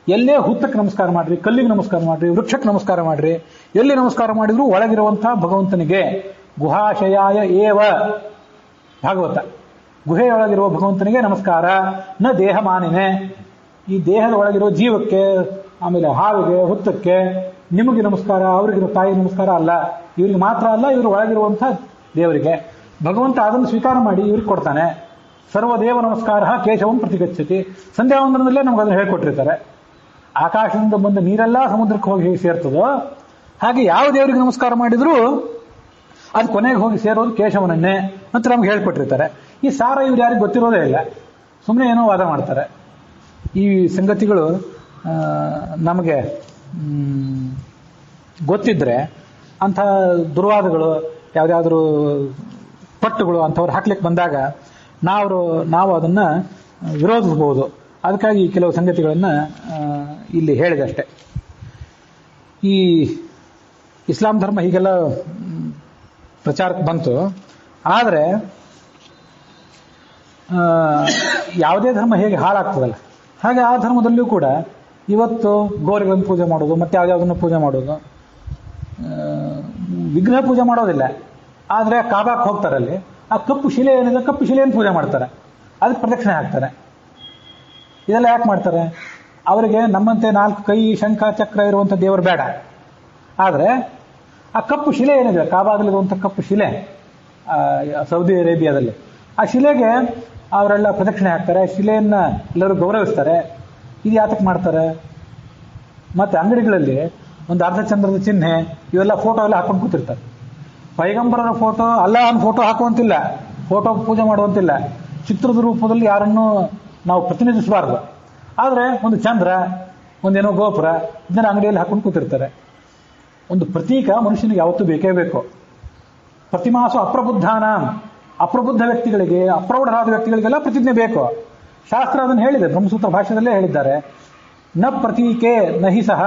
ಎಲ್ಲೇ ಹುತ್ತಕ್ಕೆ ನಮಸ್ಕಾರ ಮಾಡ್ರಿ, ಕಲ್ಲಿಗೆ ನಮಸ್ಕಾರ ಮಾಡ್ರಿ, ವೃಕ್ಷಕ್ಕೆ ನಮಸ್ಕಾರ ಮಾಡ್ರಿ, ಎಲ್ಲಿ ನಮಸ್ಕಾರ ಮಾಡಿದ್ರು ಒಳಗಿರುವಂತಹ ಭಗವಂತನಿಗೆ. ಗುಹಾಶಯಾಯ ಏವ ಭಾಗವತ, ಗುಹೆಯೊಳಗಿರುವ ಭಗವಂತನಿಗೆ ನಮಸ್ಕಾರ, ನ ದೇಹ ಮಾನಿನೇ. ಈ ದೇಹದ ಒಳಗಿರೋ ಜೀವಕ್ಕೆ, ಆಮೇಲೆ ಹಾವಿಗೆ, ಹುತ್ತಕ್ಕೆ ನಿಮಗೆ ನಮಸ್ಕಾರ, ಅವರಿಗೆ ತಾಯಿ ನಮಸ್ಕಾರ ಅಲ್ಲ. ಇವರಿಗೆ ಮಾತ್ರ ಅಲ್ಲ, ಇವರು ಒಳಗಿರುವಂತಹ ದೇವರಿಗೆ. ಭಗವಂತ ಅದನ್ನು ಸ್ವೀಕಾರ ಮಾಡಿ ಇವ್ರಿಗೆ ಕೊಡ್ತಾನೆ. ಸರ್ವದೇವ ನಮಸ್ಕಾರ ಕೇಶವಂ ಪ್ರತಿಗಚ್ಚತಿ. ಸಂಧ್ಯಾ ವಂದನದಲ್ಲೇ ನಮ್ಗೆ ಅದನ್ನು ಹೇಳ್ಕೊಟ್ಟಿರ್ತಾರೆ. ಆಕಾಶದಿಂದ ಬಂದ ನೀರೆಲ್ಲ ಸಮುದ್ರಕ್ಕೆ ಹೋಗಿ ಹೇಗೆ ಸೇರ್ತದೋ ಹಾಗೆ ಯಾವ ದೇವರಿಗೆ ನಮಸ್ಕಾರ ಮಾಡಿದ್ರು ಅದು ಕೊನೆಗೆ ಹೋಗಿ ಸೇರೋದು ಕೇಶವನನ್ನೇ ಅಂತ ನಮ್ಗೆ ಹೇಳ್ಕೊಟ್ಟಿರ್ತಾರೆ. ಈ ಸಾರ ಇವ್ರು ಯಾರಿಗೆ ಗೊತ್ತಿರೋದೇ ಇಲ್ಲ, ಸುಮ್ಮನೆ ಏನೋ ವಾದ ಮಾಡ್ತಾರೆ. ಈ ಸಂಗತಿಗಳು ನಮಗೆ ಗೊತ್ತಿದ್ರೆ ಅಂಥ ದುರ್ವಾದಗಳು, ಯಾವುದಾದ್ರೂ ಪಟ್ಟುಗಳು ಅಂಥವ್ರು ಹಾಕ್ಲಿಕ್ಕೆ ಬಂದಾಗ ನಾವು ಅದನ್ನ ವಿರೋಧಿಸಬಹುದು. ಅದಕ್ಕಾಗಿ ಕೆಲವು ಸಂಗತಿಗಳನ್ನು ಇಲ್ಲಿ ಹೇಳಿದಷ್ಟೆ. ಈ ಇಸ್ಲಾಂ ಧರ್ಮ ಹೀಗೆಲ್ಲ ಪ್ರಚಾರಕ್ಕೆ ಬಂತು. ಆದರೆ ಯಾವುದೇ ಧರ್ಮ ಹೇಗೆ ಹಾಳಾಗ್ತದಲ್ಲ, ಹಾಗೆ ಆ ಧರ್ಮದಲ್ಲಿಯೂ ಕೂಡ ಇವತ್ತು ಗೋರಿಗಳನ್ನು ಪೂಜೆ ಮಾಡೋದು, ಮತ್ತೆ ಯಾವ್ದಾವುದನ್ನು ಪೂಜೆ ಮಾಡೋದು, ವಿಗ್ರಹ ಪೂಜೆ ಮಾಡೋದಿಲ್ಲ. ಆದರೆ ಕಾಬಾಕ್ ಹೋಗ್ತಾರೆ, ಅಲ್ಲಿ ಆ ಕಪ್ಪು ಶಿಲೆ ಏನಿದೆ ಕಪ್ಪು ಶಿಲೆಯನ್ನು ಪೂಜೆ ಮಾಡ್ತಾರೆ, ಅದಕ್ಕೆ ಪ್ರದಕ್ಷಿಣೆ ಹಾಕ್ತಾರೆ. ಇದೆಲ್ಲ ಯಾಕೆ ಮಾಡ್ತಾರೆ? ಅವರಿಗೆ ನಮ್ಮಂತೆ 4 ಕೈ ಶಂಖ ಚಕ್ರ ಇರುವಂಥ ದೇವರು ಬೇಡ. ಆದರೆ ಆ ಕಪ್ಪು ಶಿಲೆ ಏನಿದೆ, ಕಾಬಾದಲ್ಲಿರುವಂಥ ಕಪ್ಪು ಶಿಲೆ, ಸೌದಿ ಅರೇಬಿಯಾದಲ್ಲಿ, ಆ ಶಿಲೆಗೆ ಅವರೆಲ್ಲ ಪ್ರದಕ್ಷಿಣೆ ಹಾಕ್ತಾರೆ, ಶಿಲೆಯನ್ನು ಎಲ್ಲರೂ ಗೌರವಿಸ್ತಾರೆ. ಇದು ಯಾತಕ್ಕೆ ಮಾಡ್ತಾರೆ? ಮತ್ತೆ ಅಂಗಡಿಗಳಲ್ಲಿ ಒಂದು ಅರ್ಧಚಂದ್ರದ ಚಿಹ್ನೆ ಇವೆಲ್ಲ ಫೋಟೋ ಎಲ್ಲ ಹಾಕೊಂಡು ಕೂತಿರ್ತಾರೆ. ಪೈಗಂಬರರ ಫೋಟೋ, ಅಲ್ಲಾಹನ ಫೋಟೋ ಹಾಕುವಂತಿಲ್ಲ, ಫೋಟೋ ಪೂಜೆ ಮಾಡುವಂತಿಲ್ಲ, ಚಿತ್ರದ ರೂಪದಲ್ಲಿ ಯಾರನ್ನೂ ನಾವು ಪ್ರತಿನಿಧಿಸಬಾರ್ದು. ಆದರೆ ಒಂದು ಚಂದ್ರ, ಒಂದೇನೋ ಗೋಪುರ, ಇದನ್ನ ಅಂಗಡಿಯಲ್ಲಿ ಹಾಕೊಂಡು ಕೂತಿರ್ತಾರೆ. ಒಂದು ಪ್ರತೀಕ ಮನುಷ್ಯನಿಗೆ ಯಾವತ್ತೂ ಬೇಕೇ ಬೇಕು. ಪ್ರತಿಮಾಸು ಅಪ್ರಬುದ್ಧಾನ, ಅಪ್ರಬುದ್ಧ ವ್ಯಕ್ತಿಗಳಿಗೆ, ಅಪ್ರೌಢರಾದ ವ್ಯಕ್ತಿಗಳಿಗೆಲ್ಲ ಪ್ರತಿಜ್ಞೆ ಬೇಕು. ಶಾಸ್ತ್ರ ಅದನ್ನು ಹೇಳಿದೆ, ಬ್ರಹ್ಮಸೂತ್ರ ಭಾಷೆಯಲ್ಲೇ ಹೇಳಿದ್ದಾರೆ. ನ ಪ್ರತೀಕೆ ನಹಿ ಸಹ,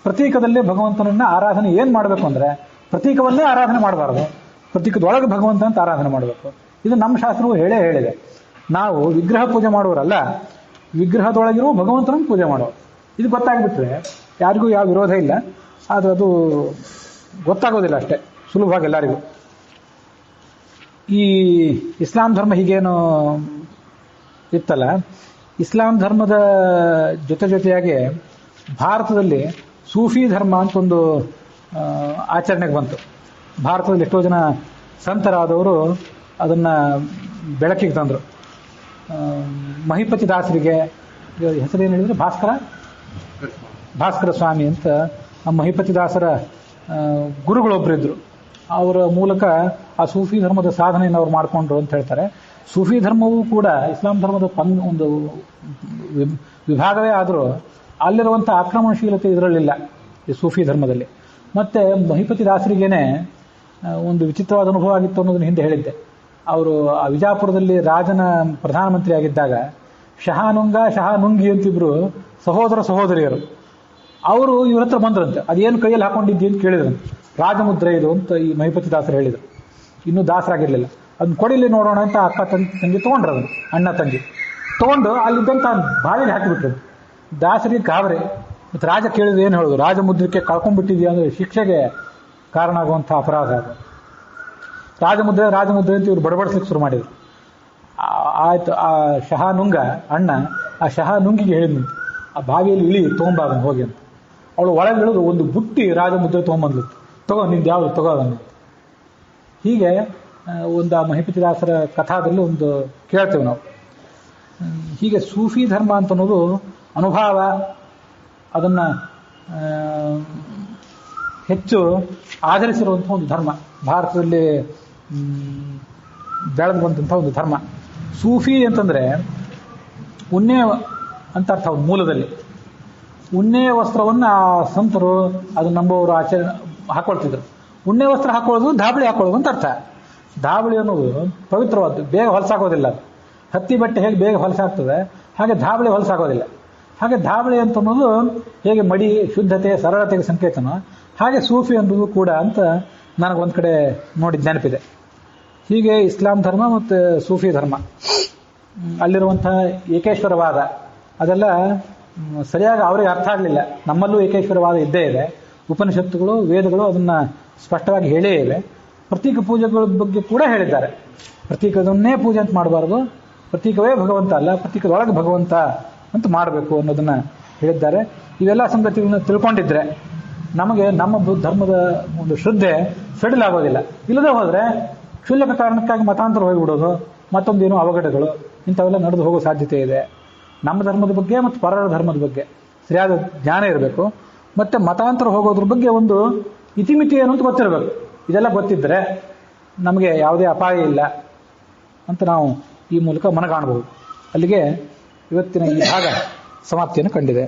ಪ್ರತೀಕದಲ್ಲಿ ಭಗವಂತನನ್ನ ಆರಾಧನೆ ಏನು ಮಾಡಬೇಕು ಅಂದರೆ ಪ್ರತೀಕವನ್ನೇ ಆರಾಧನೆ ಮಾಡಬಾರ್ದು, ಪ್ರತೀಕದೊಳಗೆ ಭಗವಂತನ ಆರಾಧನೆ ಮಾಡಬೇಕು. ಇದು ನಮ್ಮ ಶಾಸ್ತ್ರವು ಹೇಳಿದೆ. ನಾವು ವಿಗ್ರಹ ಪೂಜೆ ಮಾಡುವರಲ್ಲ, ವಿಗ್ರಹದೊಳಗಿರುವ ಭಗವಂತನನ್ನು ಪೂಜೆ ಮಾಡುವ. ಇದು ಗೊತ್ತಾಗ್ಬಿಟ್ರೆ ಯಾರಿಗೂ ಯಾವ ವಿರೋಧ ಇಲ್ಲ. ಆದರೆ ಅದು ಗೊತ್ತಾಗೋದಿಲ್ಲ ಅಷ್ಟೇ ಸುಲಭವಾಗಿ ಎಲ್ಲರಿಗೂ. ಈ ಇಸ್ಲಾಂ ಧರ್ಮ ಹೀಗೇನು ಇತ್ತಲ್ಲ, ಇಸ್ಲಾಂ ಧರ್ಮದ ಜೊತೆಯಾಗಿ ಭಾರತದಲ್ಲಿ ಸೂಫಿ ಧರ್ಮ ಅಂತ ಒಂದು ಆಚರಣೆಗೆ ಬಂತು. ಭಾರತದಲ್ಲಿ ಎಷ್ಟೋ ಜನ ಸಂತರಾದವರು ಅದನ್ನು ಬೆಳಕಿಗೆ ತಂದರು. ಮಹಿಪತಿ ದಾಸರಿಗೆ ಹೆಸರೇನು ಹೇಳಿದರೆ ಭಾಸ್ಕರ ಸ್ವಾಮಿ ಅಂತ ಆ ಮಹಿಪತಿ ದಾಸರ ಗುರುಗಳೊಬ್ಬರಿದ್ದರು. ಅವರ ಮೂಲಕ ಆ ಸೂಫಿ ಧರ್ಮದ ಸಾಧನೆಯನ್ನು ಅವ್ರು ಮಾಡಿಕೊಂಡ್ರು ಅಂತ ಹೇಳ್ತಾರೆ. ಸೂಫಿ ಧರ್ಮವೂ ಕೂಡ ಇಸ್ಲಾಂ ಧರ್ಮದ ಒಂದು ವಿಭಾಗವೇ ಆದರೂ ಅಲ್ಲಿರುವಂಥ ಆಕ್ರಮಣಶೀಲತೆ ಇದರಲ್ಲಿಲ್ಲ ಈ ಸೂಫಿ ಧರ್ಮದಲ್ಲಿ. ಮತ್ತು ಮಹಿಪತಿ ದಾಸರಿಗೇನೆ ಒಂದು ವಿಚಿತ್ರವಾದ ಅನುಭವ ಆಗಿತ್ತು ಅನ್ನೋದನ್ನ ಹಿಂದೆ ಹೇಳಿದ್ದೆ. ಅವರು ಆ ವಿಜಾಪುರದಲ್ಲಿ ರಾಜನ ಪ್ರಧಾನಮಂತ್ರಿ ಆಗಿದ್ದಾಗ ಶಹಾನುಂಗಿ ಅಂತಿಬ್ರು ಸಹೋದರಿಯರು, ಅವರು ಇವ್ರ ಹತ್ರ ಬಂದ್ರಂತೆ. ಅದೇನು ಕೈಯಲ್ಲಿ ಹಾಕೊಂಡಿದ್ದಿ ಅಂತ ಕೇಳಿದ್ರಂತೆ. ರಾಜಮುದ್ರೆ ಇದು ಅಂತ ಈ ಮಹಿಪತಿ ದಾಸರು ಹೇಳಿದರು. ಇನ್ನೂ ದಾಸರಾಗಿರ್ಲಿಲ್ಲ. ಅದನ್ನ ಕೊಡಿಲಿ ನೋಡೋಣ ಅಂತ ಅಕ್ಕ ತಂಗಿ ತೊಗೊಂಡ್ರು, ಅದನ್ನು ಅಣ್ಣ ತಂಗಿ ತೊಗೊಂಡು ಅಲ್ಲಿದ್ದಂತ ಬಾವಿಗೆ ಹಾಕಿಬಿಟ್ರು. ದಾಸರಿಗೆ ಗಾಬರಿ. ಮತ್ತು ರಾಜ ಕೇಳಿದ್ರೆ ಏನು ಹೇಳೋದು, ರಾಜಮುದ್ರಕ್ಕೆ ಕಳ್ಕೊಂಡ್ಬಿಟ್ಟಿದ್ಯಾ ಅಂದರೆ ಶಿಕ್ಷೆಗೆ ಕಾರಣ ಆಗುವಂಥ ಅಪರಾಧ ಅದು. ರಾಜಮುದ್ರೆ ಅಂತ ಇವ್ರು ಬಡಬಡಿಸ್ಲಿಕ್ಕೆ ಶುರು ಮಾಡಿದರು. ಆಯ್ತು, ಆ ಶಹಾನುಂಗ ಅಣ್ಣ ಆ ಶಹಾನುಂಗಿಗೆ ಹೇಳಿದ್ನಂತೆ, ಆ ಬಾವಿಯಲ್ಲಿ ಇಳಿ ತೊಗೊಂಬಾದನ್ನು ಹೋಗಿ ಅಂತ. ಅವಳು ಒಳಗೆ ಇಳಿದು ಒಂದು ಬುಟ್ಟಿ ರಾಜಮುದ್ರೆ ತೊಗೊಂಬಂದ್ಲು. ತಗೋ ನಿಂದು ಯಾವುದು ತಗೋ ಅದನ್ನು. ಹೀಗೆ ಒಂದು ಆ ಮಹಿಪತಿ ದಾಸರ ಕಥಾದಲ್ಲಿ ಒಂದು ಕೇಳ್ತೇವೆ ನಾವು. ಹೀಗೆ ಸೂಫಿ ಧರ್ಮ ಅಂತ ಅನ್ನೋದು ಅನುಭವ, ಅದನ್ನು ಹೆಚ್ಚು ಆಧರಿಸಿರುವಂಥ ಒಂದು ಧರ್ಮ, ಭಾರತದಲ್ಲಿ ಬೆಳೆದು ಬಂದಂಥ ಒಂದು ಧರ್ಮ. ಸೂಫಿ ಅಂತಂದರೆ ಉಣ್ಣೆ ಅಂತ ಅರ್ಥ. ಮೂಲದಲ್ಲಿ ಉಣ್ಣೆ ವಸ್ತ್ರವನ್ನು ಆ ಸಂತರು, ಅದು ನಂಬುವವರು ಹಾಕೊಳ್ತಿದ್ರು. ಉಣ್ಣೆ ವಸ್ತ್ರ ಹಾಕೊಳ್ಳೋದು ಧಾಬಳಿ ಹಾಕೊಳ್ಳೋದು ಅಂತ ಅರ್ಥ. ಧಾಬಳಿ ಅನ್ನೋದು ಪವಿತ್ರವಾದ್ದು, ಬೇಗ ಹೊಲಸಾಗೋದಿಲ್ಲ. ಹತ್ತಿ ಬಟ್ಟೆ ಹೇಗೆ ಬೇಗ ಹೊಲಸಾಗ್ತದೆ ಹಾಗೆ ಧಾಬಳಿ ಹೊಲಸಾಗೋದಿಲ್ಲ. ಹಾಗೆ ಧಾಬಳಿ ಅಂತ ಅನ್ನೋದು ಹೇಗೆ ಮಡಿ, ಶುದ್ಧತೆ, ಸರಳತೆಗೆ ಸಂಕೇತನೋ ಹಾಗೆ ಸೂಫಿ ಅನ್ನೋದು ಕೂಡ ಅಂತ ನನಗೊಂದು ಕಡೆ ನೋಡಿದ ನೆನಪಿದೆ. ಹೀಗೆ ಇಸ್ಲಾಂ ಧರ್ಮ ಮತ್ತು ಸೂಫಿ ಧರ್ಮ ಅಲ್ಲಿರುವಂಥ ಏಕೇಶ್ವರವಾದ ಅದೆಲ್ಲ ಸರಿಯಾಗಿ ಅವರಿಗೆ ಅರ್ಥ ಆಗಲಿಲ್ಲ. ನಮ್ಮಲ್ಲೂ ಏಕೇಶ್ವರವಾದ ಇದ್ದೇ ಇದೆ. ಉಪನಿಷತ್ತುಗಳು, ವೇದಗಳು ಅದನ್ನು ಸ್ಪಷ್ಟವಾಗಿ ಹೇಳೇ ಇವೆ. ಪ್ರತೀಕ ಪೂಜೆಗಳ ಬಗ್ಗೆ ಕೂಡ ಹೇಳಿದ್ದಾರೆ. ಪ್ರತೀಕದನ್ನೇ ಪೂಜೆ ಅಂತ ಮಾಡಬಾರ್ದು, ಪ್ರತೀಕವೇ ಭಗವಂತ ಅಲ್ಲ, ಪ್ರತೀಕದೊಳಗೆ ಭಗವಂತ ಅಂತ ಮಾಡಬೇಕು ಅನ್ನೋದನ್ನು ಹೇಳಿದ್ದಾರೆ. ಇವೆಲ್ಲ ಸಂಗತಿಗಳನ್ನ ತಿಳ್ಕೊಂಡಿದ್ರೆ ನಮಗೆ ನಮ್ಮ ಧರ್ಮದ ಒಂದು ಶ್ರದ್ಧೆ ಸಡಿಲಾಗೋದಿಲ್ಲ. ಇಲ್ಲದೆ ಹೋದರೆ ಕ್ಷುಲ್ಲಕ ಕಾರಣಕ್ಕಾಗಿ ಮತಾಂತರ ಹೋಗಿಬಿಡೋದು, ಮತ್ತೊಂದೇನೋ ಅವಘಡಗಳು ಇಂಥವೆಲ್ಲ ನಡೆದು ಹೋಗೋ ಸಾಧ್ಯತೆ ಇದೆ. ನಮ್ಮ ಧರ್ಮದ ಬಗ್ಗೆ ಮತ್ತು ಪರರ ಧರ್ಮದ ಬಗ್ಗೆ ಸರಿಯಾದ ಜ್ಞಾನ ಇರಬೇಕು. ಮತ್ತು ಮತಾಂತರ ಹೋಗೋದ್ರ ಬಗ್ಗೆ ಒಂದು ಇತಿಮಿತಿ ಏನು ಅಂತ ಗೊತ್ತಿರಬೇಕು. ಇದೆಲ್ಲ ಗೊತ್ತಿದ್ದರೆ ನಮಗೆ ಯಾವುದೇ ಅಪಾಯ ಇಲ್ಲ ಅಂತ ನಾವು ಈ ಮೂಲಕ ಮನಗಾಣಬಹುದು. ಅಲ್ಲಿಗೆ ಇವತ್ತಿನ ಈ ಭಾಗ ಸಮಾಪ್ತಿಯನ್ನು ಕಂಡಿದೆ.